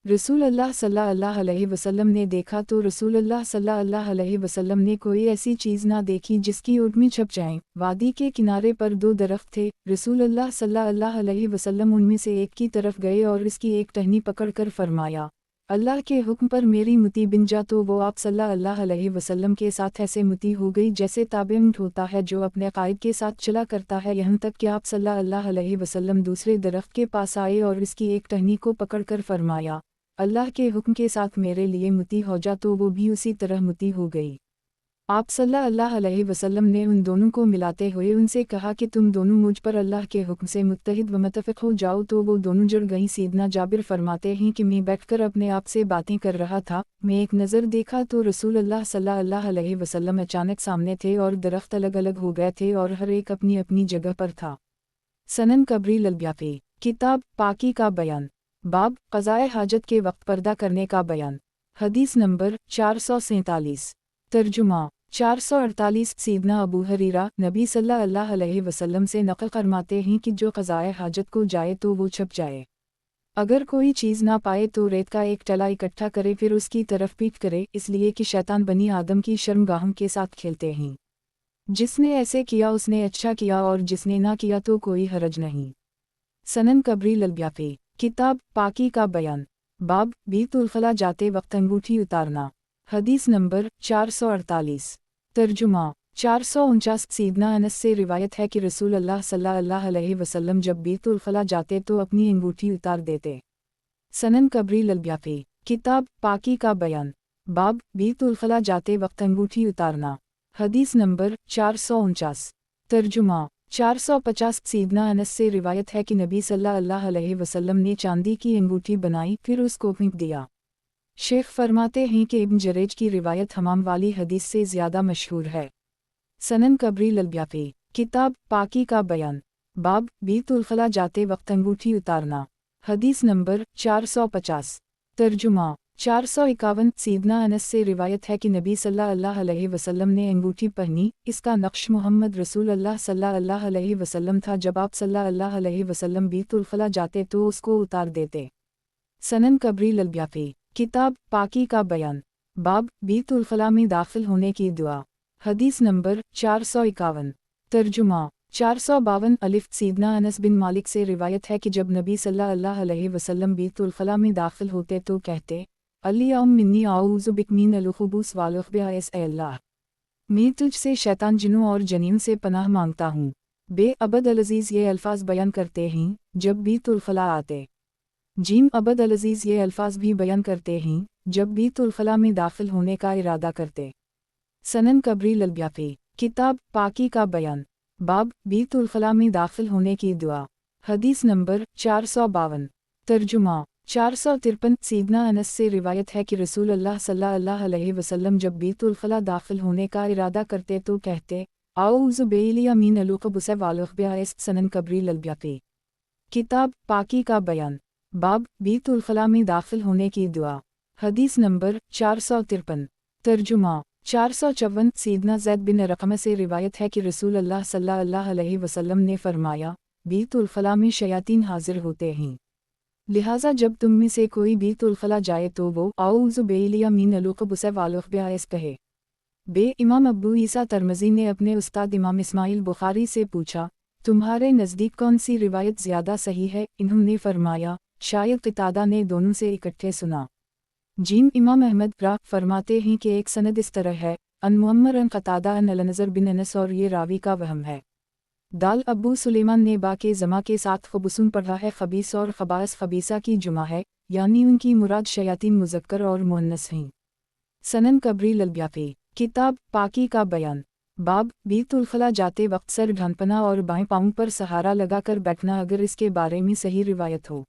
रसूल अल्लाह सल्लल्लाहु अलैहि वसल्लम ने देखा तो रसूल अल्लाह सल्लल्लाहु अलैहि वसल्लम ने कोई ऐसी चीज़ ना देखी जिसकी ओट में छप जाएं। वादी के किनारे पर दो दरख्त थे। रसूल अल्लाह सल्लल्लाहु अलैहि वसल्लम उनमें से एक की तरफ गए और इसकी एक टहनी पकड़कर फरमाया, अल्लाह के हुक्म पर मेरी मुती बिन जा तो वो आप सल्लल्लाहु अलैहि वसल्लम के साथ ऐसे मुती हो गई जैसे ताबे ऊंट होता है जो अपने कायद के साथ चला करता है, यहाँ तक कि आप सल्लल्लाहु अलैहि वसल्लम दूसरे दरख्त के पास आए और इसकी एक टहनी को पकड़कर फरमाया, अल्लाह के हुक्म के साथ मेरे लिए मुती हो जा, तो वो भी उसी तरह मुती हो गई। आप सल्लल्लाहु अलैहि वसल्लम ने उन दोनों को मिलाते हुए उनसे कहा कि तुम दोनों मुझ पर अल्लाह के हुक्म से मुत्तहिद व मुत्तफ़िक़ हो जाओ, तो वो दोनों जुड़ गईं। सैयदना जाबिर फरमाते हैं कि मैं बैठकर अपने आप से बातें कर रहा था, मैं एक नज़र देखा तो रसूल अल्लाह सल्लल्लाहु अलैहि वसल्लम अचानक सामने थे और दरख्त अलग अलग हो गए थे और हर एक अपनी अपनी जगह पर था। सनन कबरी ललब्याफ़ी, किताब पाकी का बयान, बाब क़ज़ाए हाजत के वक्त पर्दा करने का बयान। हदीस नंबर 447। तर्जुमा 448। सैयदना अबू हुरैरा नबी सल्लल्लाहु अलैहि वसल्लम से नक़ल फरमाते हैं कि जो क़ज़ाए हाजत को जाए तो वो छप जाए। अगर कोई चीज़ ना पाए तो रेत का एक टला इकट्ठा करे, फिर उसकी तरफ पीट करे, इसलिए कि शैतान बनी आदम की शर्मगाहों के साथ खेलते हैं। जिसने ऐसे किया उसने अच्छा किया और जिसने ना किया तो कोई हरज नहीं। सनन कबरी ललब्याफ़ी, किताब पाकी का बयान, बाब बीतुल खला जाते वक्त अंगूठी उतारना। हदीस नंबर 448। तर्जुमा 449। सैयदना अनस से रिवायत है कि रसूल अल्लाह सल्लल्लाहु अलैहि वसल्लम जब बीतुल खला जाते तो अपनी अंगूठी उतार देते। सनन कबरी ललब्याफ़ी, किताब पाकी का बयान, बाब बीतुल खला जाते वक्त अंगूठी उतारना। हदीस नंबर 449। तर्जुमा 450। सैयदना अनस से रिवायत है कि नबी सल्लल्लाहु अलैहि वसल्लम ने चांदी की अंगूठी बनाई, फिर उसको फेंक दिया। शेख फरमाते हैं कि इब्न जरेज की रिवायत हमाम वाली हदीस से ज़्यादा मशहूर है। सनन कबरी ललब्याफ़ी, किताब पाकी का बयान, बाब बीतुल खला जाते वक्त अंगूठी उतारना। हदीस नंबर 450। तर्जुमा 451। सैयदना अनस से रिवायत है कि नबी सल्लल्लाहु अलैहि वसल्लम ने अंगूठी पहनी, इसका नक्श मोहम्मद रसूल अल्लाह सल्लल्लाहु अलैहि वसल्लम था। जब आप सल्लल्लाहु अलैहि वसल्लम बीतुल खला जाते तो उसको उतार देते। सनन कबरी ललब्याफ़ी, किताब पाकी का बयान, बाब बीतुल खला में दाखिल होने की दुआ। हदीस नंबर 451। तर्जुमा 452। अलिफ। सैयदना अनस बिन मालिक से रिवायत है कि जब नबी सल्लल्लाहु अलैहि वसल्लम बीतुल खला में दाखिल होते तो कहते, अल्लाहुम्मा मिन्नी आऊज़ु बिक मिनल खुबूस वल ख़बाइस, ऐ अल्लाह मैं तुझसे शैतान जिन्नों और जनीम से पनाह मांगता हूँ। बे अबद अल-अज़ीज़ ये अल्फाज बयान करते हैं जब बीतुल खला आते। जीम अबद अल-अज़ीज़ ये अल्फाज भी बयान करते हैं जब बीतुल खला में दाखिल होने का इरादा करते। सनन कबरी ललब्याफ़ी, किताब पाकी का बयान, बाब बीतुल खला में दाखिल होने की दुआ। हदीस नंबर 452। तर्जुमा 453। सैयदना अनस से रिवायत है कि रसूल अल्लाह सल्लल्लाहु अलैहि वसल्लम जब बीतुल खला दाखिल होने का इरादा करते तो कहते, आऊज़ु बिल्लाहि मिनल खुबूस वल ख़बाइस। सनन कबरी ललब्याफ़ी, किताब पाकी का बयान, बाब बीतुल खला में दाखिल होने की दुआ। हदीस नंबर 453। तर्जुमा 454। सैयदना ज़ैद बिन रक़म से रिवायत है कि रसूल अल्लाह सल्लल्लाहु अलैहि वसल्लम ने फरमाया, बीतुल खला में शयातीन हाजिर होते हैं, लिहाजा जब तुम में से कोई बीतुल खला जाए तो वो आऊज़ु बिल्लाहि मिनल खुबूस वल ख़बाइस कहे। बे इमाम अबू ईसा तिरमिज़ी ने अपने उस्ताद इमाम इस्माइल बुखारी से पूछा, तुम्हारे नज़दीक कौन सी रिवायत ज़्यादा सही है? इन्होंने फरमाया, शायद क़तादा ने दोनों से इकट्ठे सुना। जीम इमाम अहमद रा फरमाते हैं कि एक सनद इस तरह है, अन मुअम्मर अन क़तादा अन अल-नज़र बिन अनस, और ये रावी का वहम है। दाल अबू सुलेमान ने बा के जमा के साथ खबुसून पढ़ा है, खबीस और खबास खबीसा की जुमा है, यानी उनकी मुराद शयातीन मुज़क्कर और मुअन्नस हैं। सनन कबरी ललब्याफ़ी, किताब पाकी का बयान, बाब बीतुल खला जाते वक्त सर ढांपना और बाएं पाँव पर सहारा लगाकर बैठना, अगर इसके बारे में सही रिवायत हो।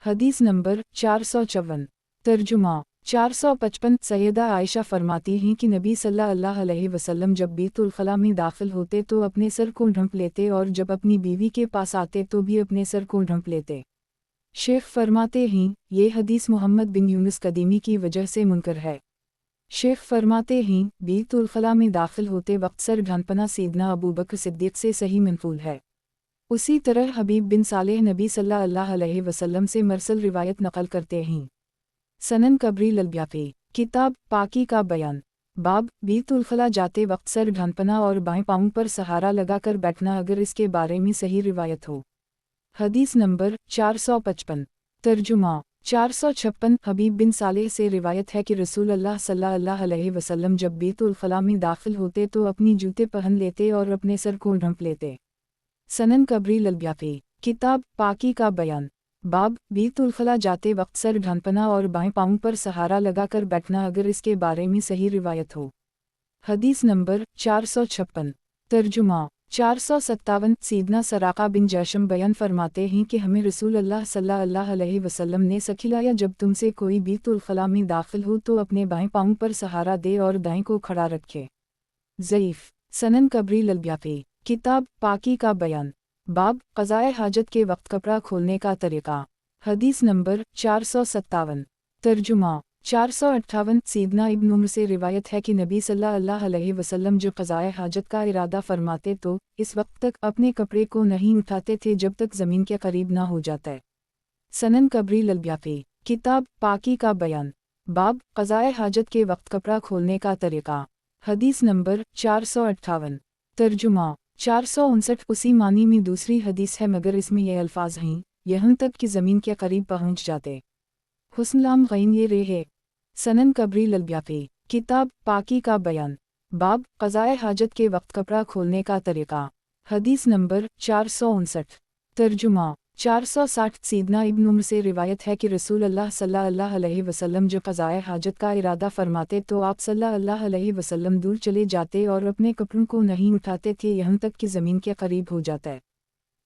हदीस नंबर 454। तर्जुमा 455। सैयदा आयशा फरमाती हैं कि नबी सल्लल्लाहु अलैहि वसल्लम जब बीतुल खला में दाखिल होते तो अपने सर को ढंप लेते और जब अपनी बीवी के पास आते तो भी अपने सर को ढंप लेते। शेख फरमाते हैं ये हदीस मोहम्मद बिन यूनुस कदीमी की वजह से मुनकर है। शेख फरमाते हैं बीतुल खला में दाखिल होते वक्त सर ढांपना सैयदना अबू बकर सिद्दीक़ से सही मनक़ूल है। उसी तरह हबीब बिन सालेह नबी सल्लल्लाहु अलैहि वसल्लम से मरसल रिवायत नकल करते हैं। सनन कबरी ललब्याफ़ी, किताब पाकी का बयान, बाब बीतुल खला जाते वक्त सर ढांपना और बाएं पाँव पर सहारा लगाकर बैठना, अगर इसके बारे में सही रिवायत हो। हदीस नंबर 455। तर्जुमा 456 हबीब बिन सालेह से रिवायत है कि रसूल अल्लाह सल्लल्लाहु अलैहि वसल्लम जब बैतुल खला में दाखिल होते तो अपनी जूते पहन लेते और अपने सर को ढंप लेते। सनन कबरी ललब्याफी, किताब पाकी का बयान, बाब बैतुल खला जाते वक्त सर ढांपना और बाएं पाँव पर सहारा लगाकर बैठना अगर इसके बारे में सही रिवायत हो। हदीस नंबर 456। तर्जुमा 457 सीदना सराका बिन जैशम बयान फरमाते हैं कि हमें रसूल अल्लाह सल्लल्लाहु अलैहि वसल्लम ने सिखलाया जब तुमसे कोई बैतुल खला में दाखिल हो तो अपने बाएं पाँव पर सहारा दे और दाएं को खड़ा रखे। ज़ईफ़, सनन कबरी ललब्याफी, किताब पाकी का बयान, बाब क़ज़ाए हाजत के वक्त कपड़ा खोलने का तरीक़ा। हदीस नंबर 457। तर्जुमा 458 सीदना इब्न उम्र से रिवायत है कि नबी सल्लल्लाहु अलैहि वसल्लम जो क़ज़ाए हाजत का इरादा फरमाते तो इस वक्त तक अपने कपड़े को नहीं उठाते थे जब तक ज़मीन के करीब ना हो जाता। सनन कबरी ललब्याफी, किताब पाकी का बयान, बाब क़ज़ाए हाजत के वक्त कपड़ा खोलने का तरीक़ा। हदीस नंबर 458। तर्जुमा 459 उसी मानी में दूसरी हदीस है मगर इसमें ये अल्फाज हैं, यहाँ तक कि ज़मीन के करीब पहुँच जाते। हुस्नलाम गैन ये रे है। सनन कबरी ललब्याफी, किताब पाकी का बयान, बाब क़ज़ाए हाजत के वक्त कपड़ा खोलने का तरीक़ा। हदीस नंबर 459। तर्जुमा 460 सीदना इब्न उम्र से रिवायत है कि रसूल अल्लाह सल्लल्लाहु अलैहि वसल्लम जो क़ज़ाए हाजत का इरादा फरमाते तो आप सल्लल्लाहु अलैहि वसल्लम दूर चले जाते और अपने कपड़ों को नहीं उठाते थे यहाँ तक कि ज़मीन के करीब हो जाता।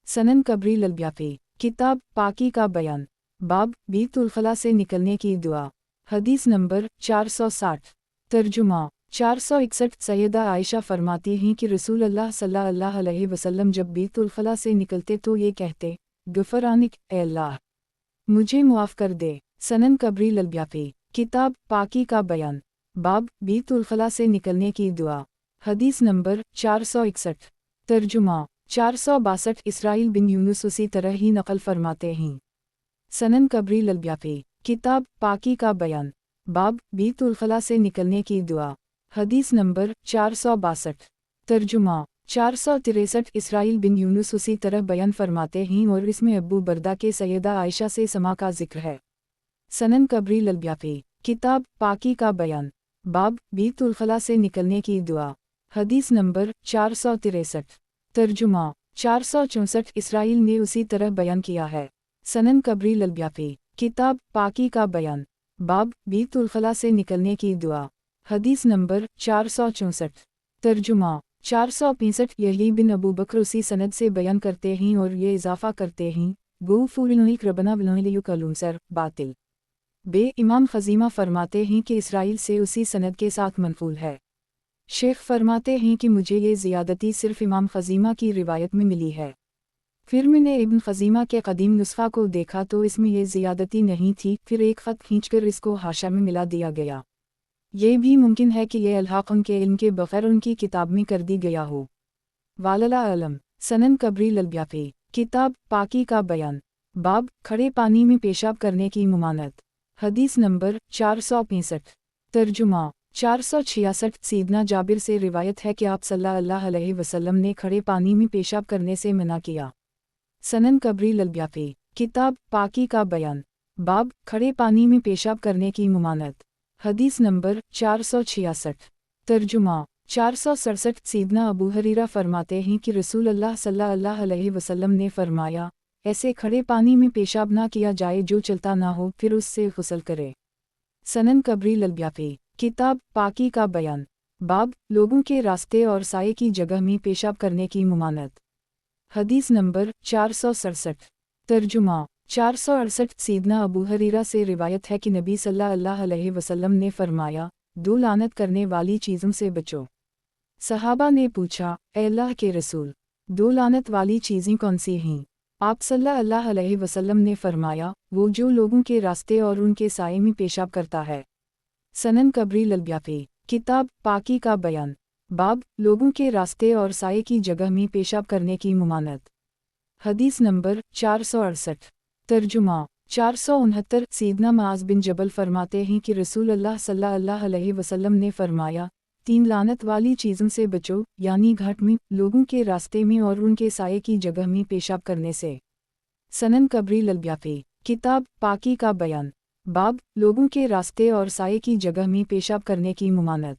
सनन कबरी ललब्याफी, किताब पाकी का बयान, बाब बैतुल खला से निकलने की दुआ। हदीस नंबर 460। तर्जुमा 461 सैयदा आयशा फरमाती हैं कि रसूल अल्लाह सल्लल्लाहु अलैहि वसल्लम जब बैतुल खला से निकलते तो ये कहते, गफ़रानिक ए अल्लाह, मुझे मुआफ़ कर दे। सनन कबरी ललब्याफी, किताब पाकी का बयान, बाब बैतुल खला से निकलने की दुआ। हदीस नंबर 461। तर्जुमा 462 इसराइल बिन यूनुस उसी तरह ही नकल फरमाते हैं। सनन कबरी ललब्याफी, किताब पाकी का बयान, बाब बैतुल खला से निकलने की दुआ। हदीस नंबर 462। तर्जुमा 463 इसराइल बिन यूनुस उसी तरह बयान फरमाते हैं और इसमें अब्बू बरदा के सैयदा आयशा से समा का जिक्र है। सनन कबरी ललब्याफी, किताब पाकी का बयान, बाब बैतुल खला से निकलने की दुआ। हदीस नंबर 463। तर्जुमा 464 इसराइल ने उसी तरह बयान किया है। सनन कबरी ललब्याफी, किताब पाकी का बयान, बाब बैतुल खला से निकलने की दुआ। हदीस नंबर 464। तर्जुमा 465 यही बिन अबू बकर उसी सनद से बयान करते हैं और ये इजाफ़ा करते हैं, गो फूलिक रबना बिलसर बातिल। बे इमाम खजीमा फरमाते हैं कि इसराइल से उसी सनद के साथ मनफूल है। शेख फरमाते हैं कि मुझे ये ज़ियादती सिर्फ़ इमाम खजीमा की रिवायत में मिली है। फिर मैंने इब्न खजीमा के कदीम नुस्खा को देखा तो इसमें ये ज़ियादती नहीं थी, फिर एक ख़त खींचकर इसको हाशा में मिला दिया गया। ये भी मुमकिन है कि यह अल्हाक़ उनके इल्म के बग़ैर उनकी किताब में कर दी गया हो। वालला अलम। सनन कबरी ललब्याफी, किताब पाकी का बयान, बाब खड़े पानी में पेशाब करने की मुमानत। हदीस नंबर 465। तर्जुमा 466 सीदना जाबिर से रिवायत है कि आप सल्लल्लाहु अलैहि वसल्लम ने खड़े पानी में पेशाब करने से मना किया। सनन कबरी ललब्याफी, किताब पाकी का बयान, बाब खड़े पानी में पेशाब करने की मुमानत। हदीस नंबर 466। तर्जुमा 467 सीदना अबू हरीरा फरमाते हैं कि रसूल अल्लाह सल्लल्लाहु अलैहि वसल्लम ने फरमाया, ऐसे खड़े पानी में पेशाब ना किया जाए जो चलता ना हो, फिर उससे गुस्ल करे। सनन कबरी ललब्याफी, किताब पाकी का बयान, बाब लोगों के रास्ते और साए की जगह में पेशाब करने की मुमानत। हदीस नंबर 467। तर्जुमा 468 सीदना अबू हरीरा से रिवायत है कि नबी सल्लल्लाहु अलैहि वसल्लम ने फरमाया, दो लानत करने वाली चीज़ों से बचो। सहाबा ने पूछा, ए अल्लाह के रसूल, दो लानत वाली चीज़ें कौन सी हैं? आप सल्लल्लाहु अलैहि वसल्लम ने फरमाया, वो जो लोगों के रास्ते और उनके साए में पेशाब करता है। सनन कबरी ललब्याफी, किताब पाकी का बयान, बाब लोगों के रास्ते और साए की जगह में पेशाब करने की मुमानत। हदीस नंबर 468। तर्जुमा 469 सीदना मुआज़ बिन जबल फरमाते हैं कि रसूल अल्लाह सल्लल्लाहु अलैहि वसल्लम ने फरमाया, तीन लानत वाली चीज़ों से बचो, यानी घाट में, लोगों के रास्ते में और उनके साए की जगह में पेशाब करने से। सनन कबरी ललब्याफी, किताब पाकी का बयान, बाब लोगों के रास्ते और साये की जगह में पेशाब करने की ममानत।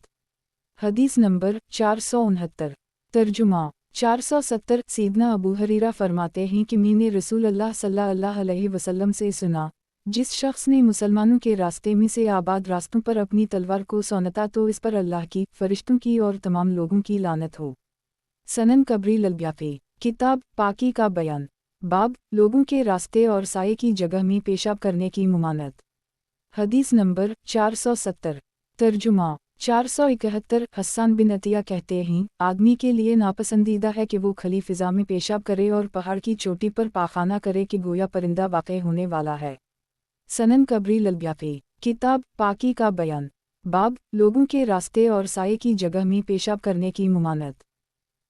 हदीस नंबर 469। तर्जुमा 470। सीदना अबू हरीरा फरमाते हैं कि मैंने रसूल अल्लाह सल्लल्लाहु अलैहि वसल्लम से सुना, जिस शख्स ने मुसलमानों के रास्ते में से आबाद रास्तों पर अपनी तलवार को सौनता तो इस पर अल्लाह की, फरिश्तों की और तमाम लोगों की लानत हो। सनन कबरी ललब्याफी। किताब पाकी का बयान। बाब लोगों के रास्ते और साये की जगह में पेशाब करने की ममानत। हदीस नंबर 470। तर्जुमा 471। हस्सान बिन अतिया कहते हैं, आदमी के लिए नापसंदीदा है कि वो खली फिजा में पेशाब करे और पहाड़ की चोटी पर पाखाना करे कि गोया परिंदा वाक़े होने वाला है। सनन कबरी ललब्याफी। किताब पाकी का बयान। बाब लोगों के रास्ते और साये की जगह में पेशाब करने की ममानत।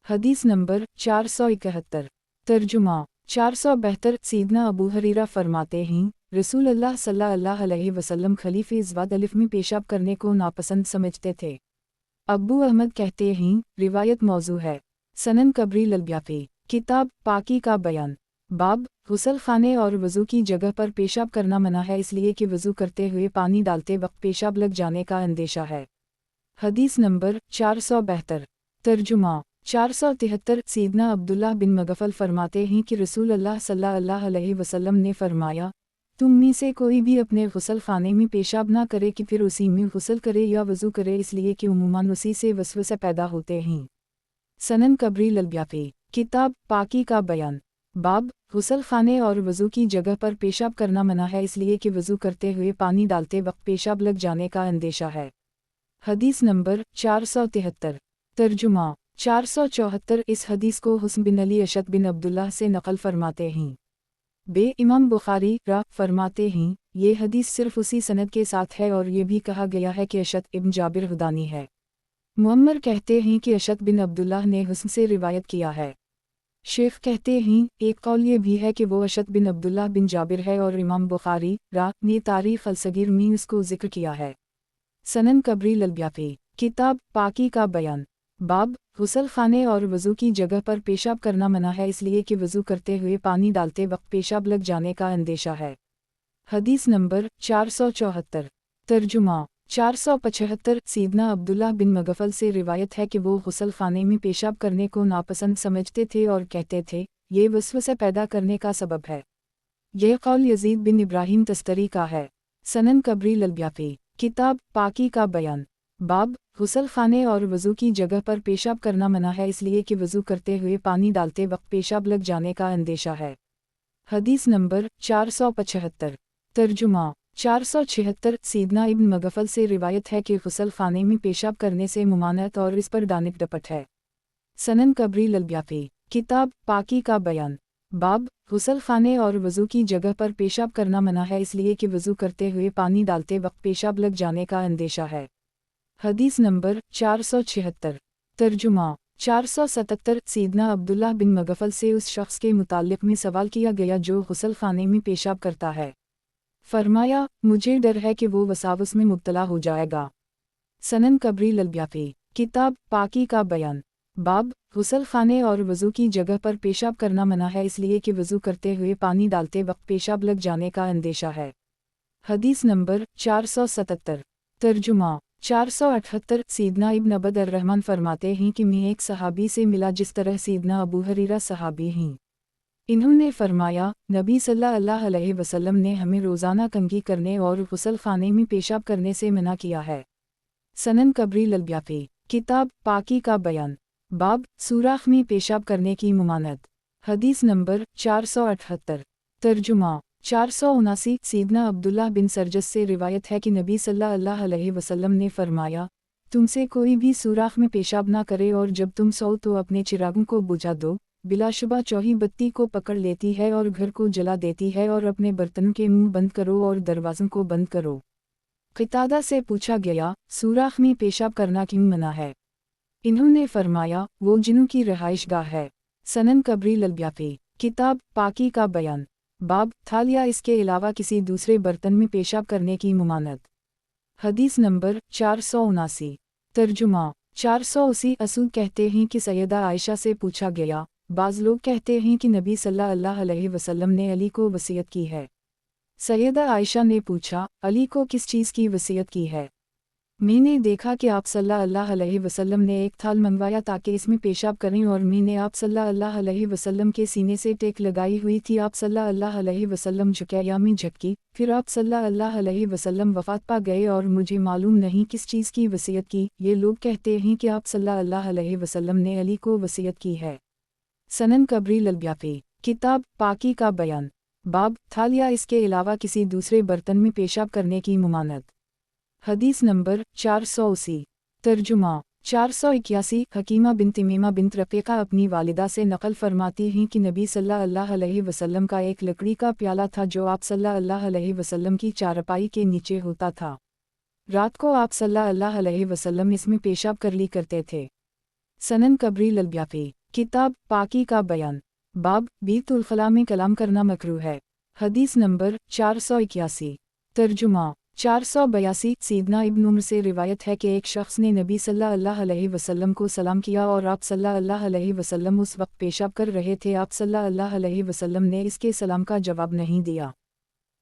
हदीस नंबर 471। तर्जुमा 472। सीदना अबू हरीरा फरमाते हैं, रसूल अल्लाह सल्लल्लाहु अलैहि वसल्लम खलीफे ज़वाद अलिफ में पेशाब करने को नापसंद समझते थे। अब्बू अहमद कहते हैं, रिवायत मौजू है। सनन कबरी ललब्याफी। किताब पाकी का बयान। बाब गुसल खाने और वज़ू की जगह पर पेशाब करना मना है, इसलिए कि वज़ू करते हुए पानी डालते वक्त पेशाब लग जाने का अंदेशा है। हदीस नंबर 472। तर्जुमा 473। सीदना अब्दुल्लाह बिन मगफल फरमाते हैं कि रसूल अल्लाह सल्लल्लाहु अलैहि वसल्लम ने फरमाया, तुम में से कोई भी अपने गुसल खाने में पेशाब ना करे कि फिर उसी में गुसल करे या वज़ू करे, इसलिए कि उम्मन उसी से वसवसे पैदा होते हैं। सनन कबरी ललब्याफी। किताब पाकी का बयान। बाब गुसल खाने और वज़ू की जगह पर पेशाब करना मना है, इसलिए कि वज़ू करते हुए पानी डालते वक्त पेशाब लग जाने का अंदेशा है। हदीस नंबर 473। तर्जुमा 474। इस हदीस को हुस्न बिन अली अशद बिन अब्दुल्लाह से नकल फरमाते हैं। इमाम बुखारी फरमाते हैं, ये हदीस सिर्फ उसी सनद के साथ है और ये भी कहा गया है कि अशद इब्न जाबिर हुदानी है। मुअम्मर कहते हैं कि अशद बिन अब्दुल्लाह ने हुस्न से रिवायत किया है। शेख कहते हैं, एक कौल ये भी है कि वो अशद बिन अब्दुल्लाह बिन जाबिर है और इमाम बुखारी ने तारीख अल-सगीर में इसको जिक्र किया है। सनन कबरी ललब्याफी। किताब पाकी का बयान। बाब गुसल खाने और वज़ू की जगह पर पेशाब करना मना है, इसलिए कि वज़ू करते हुए पानी डालते वक्त पेशाब लग जाने का अंदेशा है। हदीस नंबर 474। तर्जुमा 475। सीदना अब्दुल्लाह बिन मगफल से रिवायत है कि वो गुसल खाने में पेशाब करने को नापसंद समझते थे और कहते थे, ये वसवसे पैदा करने का सबब है। यह कौल यजीद बिन इब्राहिम तस्तरी का है। सनन कबरी ललब्याफी। किताब पाकी का बयान। बाब गुसल खाने और वज़ू की जगह पर पेशाब करना मना है, इसलिए कि वज़ू करते हुए पानी डालते वक्त पेशाब लग जाने का अंदेशा है। हदीस नंबर 475। तर्जुमा 476। सीदना इब्न मगफल से रिवायत है कि गुसल खाने में पेशाब करने से मुमानत और इस पर दानिक डपट है। सनन कबरी ललब्याफी। किताब पाकी का बयान। बाब गुसल खाने और वज़ू की जगह पर पेशाब करना मना है, इसलिए कि वज़ू करते हुए पानी डालते वक्त पेशाब लग जाने का अंदेशा है। हदीस नंबर 476। तर्जुमा 477। सीदना अब्दुल्लाह बिन मगफल से उस शख्स के मुताल्लिक़ में सवाल किया गया जो गुसल खाने में पेशाब करता है। फरमाया, मुझे डर है कि वो वसावस में मुब्तला हो जाएगा। सनन कबरी ललब्याफी। किताब पाकी का बयान। बाब गुसल खाने और वज़ू की जगह पर पेशाब करना मना है, इसलिए कि वज़ू करते हुए पानी डालते वक्त पेशाब लग जाने का अंदेशा है। हदीस नंबर 477। तर्जुमा 478। सीदना इब्न अबद अर-रहमान फरमाते हैं कि मैं एक सहाबी से मिला जिस तरह सीदना अबू हरीरा सहाबी हैं। इन्होंने फरमाया, नबी सल्लल्लाहु अलैहि वसल्लम ने हमें रोज़ाना कंघी करने और गुसल खाने में पेशाब करने से मना किया है। सनन कबरी ललब्याफी। किताब पाकी का बयान। बाब सूराख में पेशाब करने की ममानत। हदीस नंबर 478। तर्जुमा 479। सीदना अब्दुल्लाह बिन सरजस से रिवायत है कि नबी सल्लल्लाहु अलैहि वसल्लम ने फरमाया, तुमसे कोई भी सूराख में पेशाब ना करे और जब तुम सो तो अपने चिरागों को बुझा दो, बिलाशुबा चौही बत्ती को पकड़ लेती है और घर को जला देती है, और अपने बर्तनों के मुंह बंद करो और दरवाज़ों को बंद करो। क़तादा से पूछा गया, सूराख में पेशाब करना क्यों मना है? इन्होंने फरमाया, वो जिन्हों की रहाइशगाह है। सनन कबरी ललब्याफी। किताब पाकी का बयान। बाब थाल या इसके अलावा किसी दूसरे बर्तन में पेशाब करने की ममानत। हदीस नंबर 479। तर्जुमा 480। असूद कहते हैं कि सैयदा आयशा से पूछा गया, बाज़ लोग कहते हैं कि नबी सल्लल्लाहु अलैहि वसल्लम ने अली को वसीयत की है। सैयदा आयशा ने पूछा, अली को किस चीज़ की वसीयत की है? मैंने देखा कि आप सल्लल्लाहु अलैहि वसल्लम ने एक थाल मंगवाया ताकि इसमें पेशाब करें और मैंने आप सल्लल्लाहु अलैहि वसल्लम के सीने से टेक लगाई हुई थी। आप सल्लल्लाहु अलैहि वसल्लम झुके या मैं झटकी, फिर आप सल्लल्लाहु अलैहि वसल्लम वफ़ात पा गए और मुझे मालूम नहीं किस चीज़ की वसीयत की। ये लोग कहते हैं कि आप सल्लल्लाहु अलैहि वसल्लम ने अली को वसीयत की है। सनन कबरी ललब्याफी, किताब पाकी का बयान, बाब थाल या इसके अलावा किसी दूसरे बर्तन में पेशाब करने की मुमानत। हदीस नंबर 480। तर्जुमा 481। हकीमा बिन तमीमा बिन रफ़ीक़ा अपनी वालिदा से नक़ल फरमाती हैं कि नबी सल्लल्लाहु अलैहि वसल्लम का एक लकड़ी का प्याला था जो आप सल्लल्लाहु अलैहि वसल्लम की चारपाई के नीचे होता था। रात को आप सल्लल्लाहु अलैहि वसल्लम इसमें पेशाब कर ली करते थे। सनन कबरी ललब्याफी, किताब पाकी का बयान, बाब बीतुल खला में कलाम करना मकरूह है। हदीस नंबर 481। तर्जुमा 482। सीदना इब्न उम्र से रिवायत है कि एक शख्स ने नबी सल्लल्लाहु अलैहि वसल्लम को सलाम किया और आप सल्लल्लाहु अलैहि वसल्लम उस वक्त पेशाब कर रहे थे। आप सल्लल्लाहु अलैहि वसल्लम ने इसके सलाम का जवाब नहीं दिया।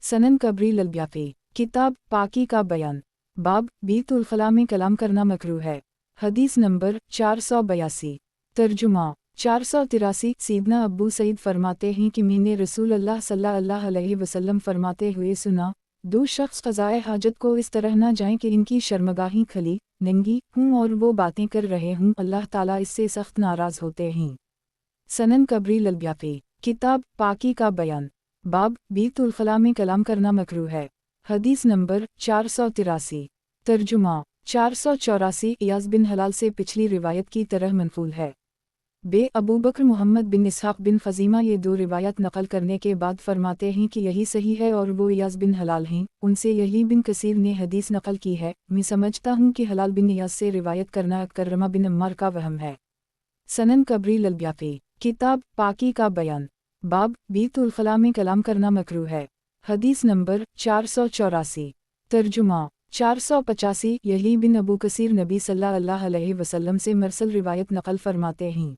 सनन कबरी ललब्याफी, किताब पाकी का बयान, बाब बीतुल खला में कलाम करना मकरूह है। हदीस नंबर 482। तर्जुमा 483। सीदना अब्बू सईद फरमाते हैं कि मैंने रसूल अल्लाह सल्लल्लाहु अलैहि वसल्लम फरमाते हुए सुना, दो शख्स क़ज़ाए हाजत को इस तरह ना जाएं कि इनकी शर्मगाही खली नंगी हूँ और वो बातें कर रहे हूँ, अल्लाह ताला इससे सख्त नाराज़ होते हैं। सनन कबरी ललब्याफी, किताब पाकी का बयान, बाब बीतुल खला में कलाम करना मकरूह है। हदीस नंबर 483। तर्जुमा 484। इयाज़ बिन हलाल से पिछली रिवायत की तरह मनफूल है। बे अबू बकर मोहम्मद बिन इसहाक़ बिन ख़ज़ीमा ये दो रिवायत नक़ल करने के बाद फरमाते हैं कि यही सही है और वो इयाज़ बिन हलाल हैं। उनसे यही बिन कसीर ने हदीस नक़ल की है। मैं समझता हूँ कि हलाल बिन इयाज़ से रिवायत करना अकर्रमा बिन अम्मार का वहम है। सनन कबरी ललब्याफी, किताब पाकी का बयान, बाब बीतुल खला में कलाम करना मकरूह है। हदीस नंबर 484। तर्जुमा 485। यही बिन अबू कसीर नबी सल्लल्लाहु अलैहि वसल्लम से मरसल रिवायत नक़ल फरमाते हैं।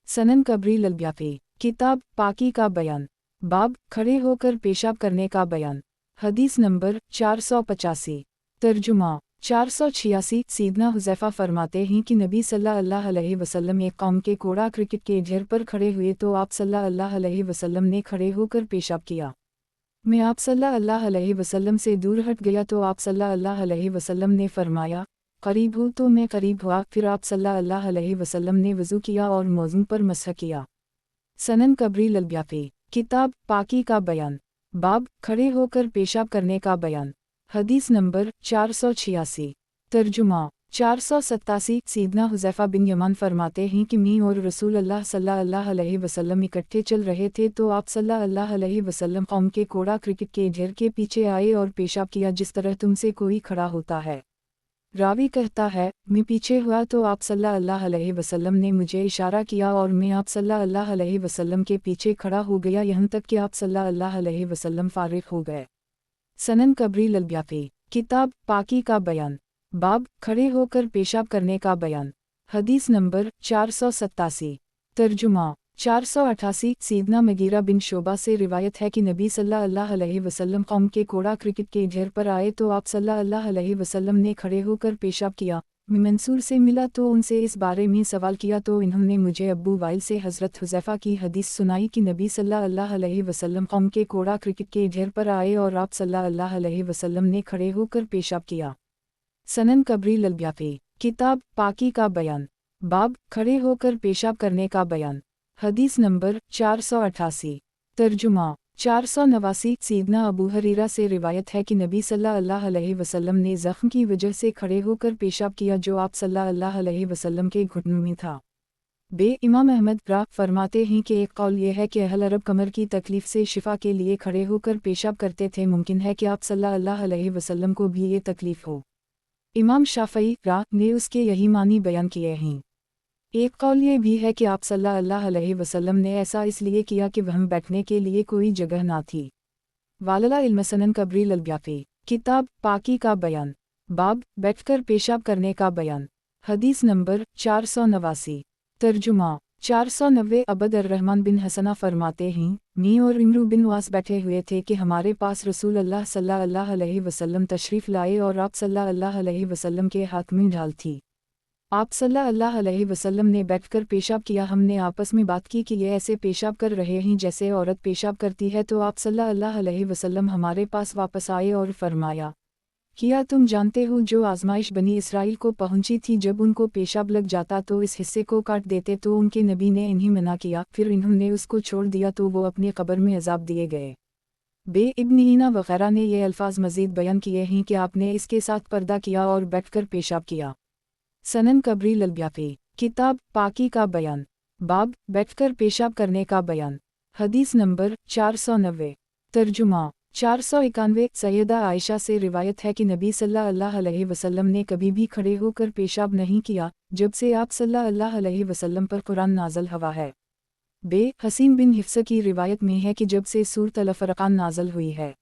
सनन कबरी ललब्याफी, किताब पाकी का बयान, बाब खड़े होकर पेशाब करने का बयान। हदीस नंबर 485। तर्जुमा 486। सीदना हुज़ैफ़ा फरमाते हैं कि नबी सल्लल्लाहु अलैहि वसल्लम एक कौम के कोड़ा क्रिकेट के ढेर पर खड़े हुए तो आप सल्लल्लाहु अलैहि वसल्लम ने खड़े होकर पेशाब किया। मैं आप सल्लल्लाहु अलैहि वसल्लम से दूर हट गया तो आप सल्लल्लाहु अलैहि वसल्लम ने फरमाया, करीब हो, तो मैं करीब हुआ। फिर आप सल्लल्लाहु अलैहि वसल्लम ने वज़ू किया और मौज़ू पर मसह किया। सनन कबरी ललब्याफी, किताब पाकी का बयान, बाब खड़े होकर पेशाब करने का बयान। हदीस नंबर 486। तर्जुमा 487। सीदना हुज़ैफ़ा बिन यमान फरमाते हैं कि मैं और रसूल अल्लाह सल्लल्लाहु अलैहि वसल्लम इकट्ठे चल रहे थे तो आप सल्लल्लाहु अलैहि वसल्लम कौम के कोड़ा क्रिकेट के ढेर के पीछे आए और पेशाब किया जिस तरह तुमसे कोई खड़ा होता है। रावी कहता है, मैं पीछे हुआ तो आप सल्लल्लाहु अलैहि वसल्लम ने मुझे इशारा किया और मैं आप सल्लल्लाहु अलैहि वसल्लम के पीछे खड़ा हो गया यहाँ तक कि आप सल्लल्लाहु अलैहि वसल्लम फारिग हो गए। सनन कबरी ललब्याफी, किताब पाकी का बयान, बाब खड़े होकर पेशाब करने का बयान। हदीस नंबर 487। तर्जुमा 488। सीदना मगीरा बिन शोबा से रिवायत है कि नबी सल्लल्लाहु अलैहि वसल्लम कौम के कोड़ा क्रिकेट के ढेर पर आए तो आप सल्लल्लाहु अलैहि वसल्लम ने खड़े होकर पेशाब किया। मैं मंसूर से मिला तो उनसे इस बारे में सवाल किया तो इन्होंने मुझे अब्बू वाइल से हज़रत हुज़ैफ़ा की हदीस सुनाई कि नबी सल्लल्लाहु अलैहि वसल्लम कौम के कोड़ा क्रिकेट के ढेर पर आए और आप सल्लल्लाहु अलैहि वसल्लम ने खड़े होकर पेशाब किया। सनन कबरी ललब्याफी, किताब पाकी का बयान, बाब खड़े होकर पेशाब करने का बयान। हदीस नंबर 488। तर्जुमा 489। सीदना अबू हरीरा से रिवायत है कि नबी सल्लल्लाहु अलैहि वसल्लम ने ज़ख्म की वजह से खड़े होकर पेशाब किया जो आप सल्लल्लाहु अलैहि वसल्लम के घुटनों में था। बे इमाम अहमद रा फरमाते हैं कि एक कौल ये है कि अहल अरब कमर की तकलीफ़ से शिफा के लिए खड़े होकर पेशाब करते थे। मुमकिन है कि आप सल्लल्लाहु अलैहि वसल्लम को भी ये तकलीफ़ हो। इमाम शाफ़ई रा ने उसके यही मानी बयान किए हैं। एक कौल ये भी है कि आप सल्लल्लाहु अलैहि वसल्लम ने ऐसा इसलिए किया कि वह बैठने के लिए कोई जगह ना थी। वालला इल्म सनन कबरी ललब्याफी, किताब पाकी का बयान, बाब बैठकर पेशाब करने का बयान। हदीस नंबर 489। तर्जुमा 490 अबद अर्रहमान बिन हसना फरमाते हैं, मैं और इमरू बिन वास बैठे हुए थे कि हमारे पास रसूल अल्लाह सल्लल्लाहु अलैहि वसल्लम तशरीफ़ लाए और आप सल्लल्लाहु अलैहि वसल्लम के हाथ में ढाल थी। आप सल्लल्लाहु अलैहि वसल्लम ने बैठकर पेशाब किया। हमने आपस में बात की कि ये ऐसे पेशाब कर रहे हैं जैसे औरत पेशाब करती है, तो आप सल्लल्लाहु अलैहि वसल्लम हमारे पास वापस आए और फरमाया, क्या तुम जानते हो जो आजमाइश बनी इसराइल को पहुंची थी, जब उनको पेशाब लग जाता तो इस हिस्से को काट देते, तो उनके नबी ने इन्हें मना किया, फिर इन्होंने उसको छोड़ दिया तो वो अपनी कब्र में अजाब दिए गए। बे इब्न ईना वगैरह ने ये अल्फाज मज़ीद बयान किए हैं कि आपने इसके साथ पर्दा किया और बैठकर पेशाब किया। सनन कबरी ललब्याफी किताब पाकी का बयान, बाब बैठकर पेशाब करने का बयान। हदीस नंबर 490। तर्जुमा 491। सैयदा आयशा से रिवायत है कि नबी सल्लल्लाहु अलैहि वसल्लम ने कभी भी खड़े होकर पेशाब नहीं किया जब से आप सल्लल्लाहु अलैहि वसल्लम पर कुरान नाज़ल हुआ है। बे हसीन बिन हिफ्स की रिवायत में है कि जब से सूरत अल-फरक़ान नाज़ल हुई है।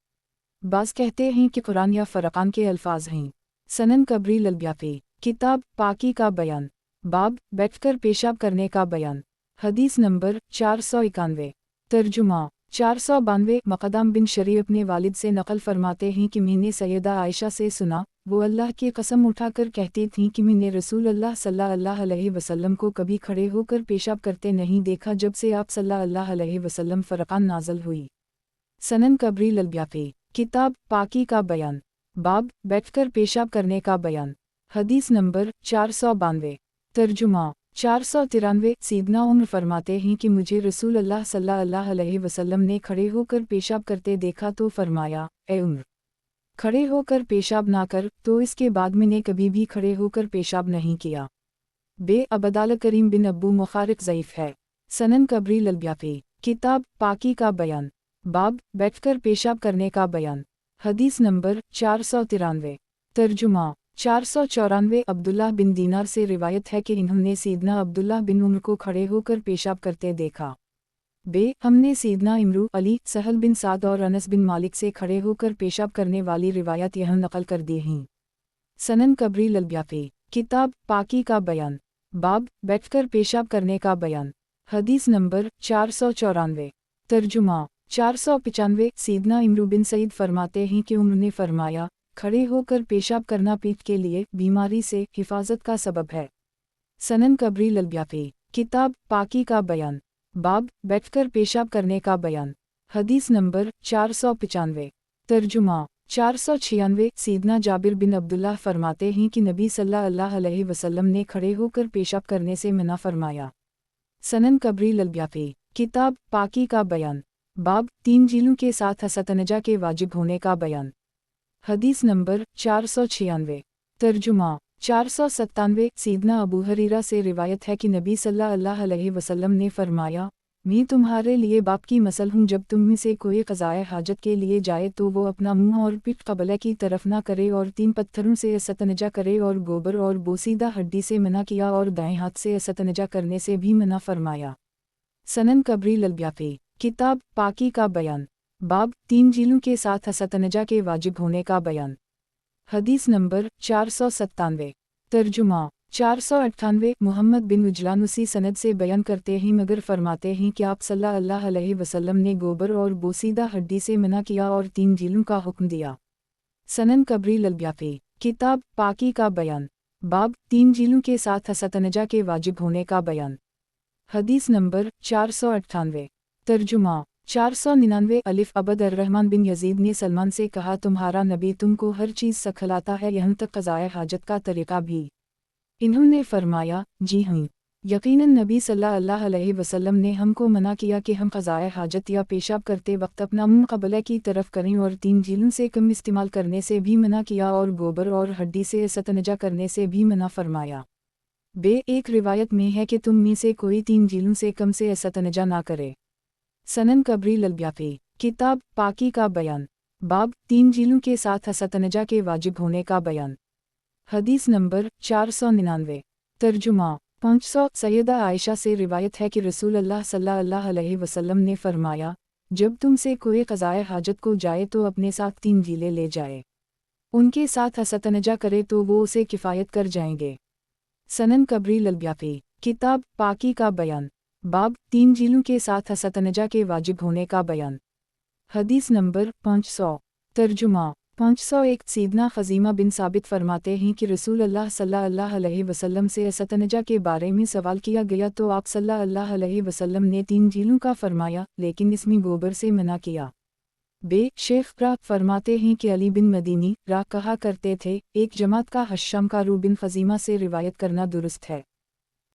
बाज़ कहते हैं कि कुरान या फ़रक़ान के अल्फाज हैं। सनन कबरी ललब्याफी किताब पाकी का बयान, बाब बैठकर पेशाब करने का बयान। हदीस नंबर 491। तर्जुमा 492। मक़दाम बिन शरी अपने वालिद से नक़ल फरमाते हैं कि मैंने सैयदा आयशा से सुना, वो अल्लाह की कसम उठाकर कहती थीं कि मैंने रसूल अल्लाह सल्लल्लाहु अलैहि वसल्लम को कभी खड़े होकर पेशाब करते नहीं देखा जब से आप सल्लल्लाहु अलैहि वसल्लम फ़रक़ान नाज़ल हुई। सनन कबरी ललब्याफी किताब पाकी का बयान, बाब बैठकर पेशाब करने का बयान। हदीस नंबर 492। तर्जुमा 493। सीदना उम्र फरमाते हैं कि मुझे रसूल अल्लाह सल्लल्लाहु अलैहि वसल्लम ने खड़े होकर पेशाब करते देखा तो फरमाया, ए उम्र, खड़े होकर पेशाब ना कर, तो इसके बाद मैंने कभी भी खड़े होकर पेशाब नहीं किया। बे अबदाल करीम बिन अब्बू मुखारिक ज़ईफ़ है। सनन कबरी ललब्याफी किताब पाकी का बयान, बाब बैठकर पेशाब करने का बयान। हदीस नंबर 493। तर्जुमा 494। अब्दुल्लाह बिन दीनार से रिवायत है कि इन्होंने सीदना अब्दुल्लाह बिन उम्र को खड़े होकर पेशाब करते देखा। बे हमने सीदना इमरू, अली, सहल बिन साद और अनस बिन मालिक से खड़े होकर पेशाब करने वाली रिवायत यह नकल कर दी हैं। सनन कबरी ललब्याफी किताब पाकी का बयान, बाब बैठकर पेशाब करने का बयान। हदीस नंबर 494। तर्जुमा 495। सीदना इमरू बिन सईद फरमाते हैं कि उन्होंने फरमाया, खड़े होकर पेशाब करना पीठ के लिए बीमारी से हिफाजत का सबब है। सनन कबरी ललब्याफी किताब पाकी का बयान, बाब बैठकर पेशाब करने का बयान। हदीस नंबर 495। तर्जुमा 496। सीदना जाबिर बिन अब्दुल्लाह फरमाते हैं कि नबी सल्लल्लाहु अलैहि वसल्लम ने खड़े होकर पेशाब करने से मना फरमाया। सनन कबरी ललब्याफी किताब पाकी का बयान, बाब 3 जीलों के साथ हसतनजा के वाजिब होने का बयान। हदीस नंबर 496। तर्जुमा 497। सीदना अबू हरीरा से रिवायत है कि नबी सल्लल्लाहु अलैहि वसल्लम ने फरमाया, मैं तुम्हारे लिए बाप की मसल हूँ, जब तुम में से कोई क़ज़ाए हाजत के लिए जाए तो वो अपना मुंह और पीठ क़िबला की तरफ ना करे और 3 पत्थरों से इस्तंजा करे और गोबर और बोसीदा हड्डी से मना किया और दाएं हाथ से इस्तंजा करने से भी मना फरमाया। सनन कबरी ललब्याफी किताब पाकी का बयान, बाब 3 जीलों के साथ इस्तंजा के वाजिब होने का बयान। हदीस नंबर 497। तर्जुमा 498। मोहम्मद बिन उजलान उसी सनद से बयान करते हैं मगर फरमाते हैं कि आप सल्लल्लाहु अलैहि वसल्लम ने गोबर और बोसीदा हड्डी से मना किया और 3 जीलों का हुक्म दिया। सनन कबरी ललब्याफी किताब पाकी का बयान, बाब 3 जीलों के साथ इस्तंजा के वाजिब होने का बयान। हदीस नंबर 498। तर्जुमा 499। अलिफ अबद अर्रहमान बिन यजीद ने सलमान से कहा, तुम्हारा नबी तुमको हर चीज़ सिखलाता है, यहाँ तक क़ज़ाए हाजत का तरीक़ा भी। इन्होंने फरमाया, जी हाँ, यकीनन नबी सल्लल्लाहु अलैहि वसल्लम ने हमको मना किया कि हम क़ज़ाए हाजत या पेशाब करते वक्त अपना मुंह क़िबला की तरफ करें और 3 जीलों से कम इस्तेमाल करने से भी मना किया और गोबर और हड्डी से इस्तंजा करने से भी मना फरमाया। बे एक रिवायत में है कि तुम में से कोई 3 जीलों से कम से इस्तंजा ना करे। सनन कबरी ललब्याफी किताब पाकी का बयान, बाब 3 जीलों के साथ इस्तंजा के वाजिब होने का बयान। हदीस नंबर 499। तर्जुमा 500। सैयदा आयशा से रिवायत है कि रसूल अल्लाह सल्लल्लाहु अलैहि वसल्लम ने फरमाया, जब तुमसे कोई क़ज़ाए हाजत को जाए तो अपने साथ 3 जीले ले जाए, उनके साथ इस्तंजा करे तो वो उसे किफ़ायत कर जाएंगे। सनन कबरी ललब्याफी किताब पाकी का बयान, बाब 3 झीलों के साथ असतनजा के वाजिब होने का बयान। हदीस नंबर 500। तर्जुमा 501 सीदना खज़ीमा बिन साबित फरमाते हैं कि रसूल अल्लाह सल्लल्लाहु अलैहि वसल्लम से असतनजा के बारे में सवाल किया गया तो आप सल्लल्लाहु अलैहि वसल्लम ने 3 झीलों का फरमाया, लेकिन इसमें गोबर से मना किया। शेख रा फरमाते हैं कि अली बिन मदीनी रा कहा करते थे, एक जमात का हश्शाम का रू बिन खज़ीमा से रिवायत करना दुरुस्त है।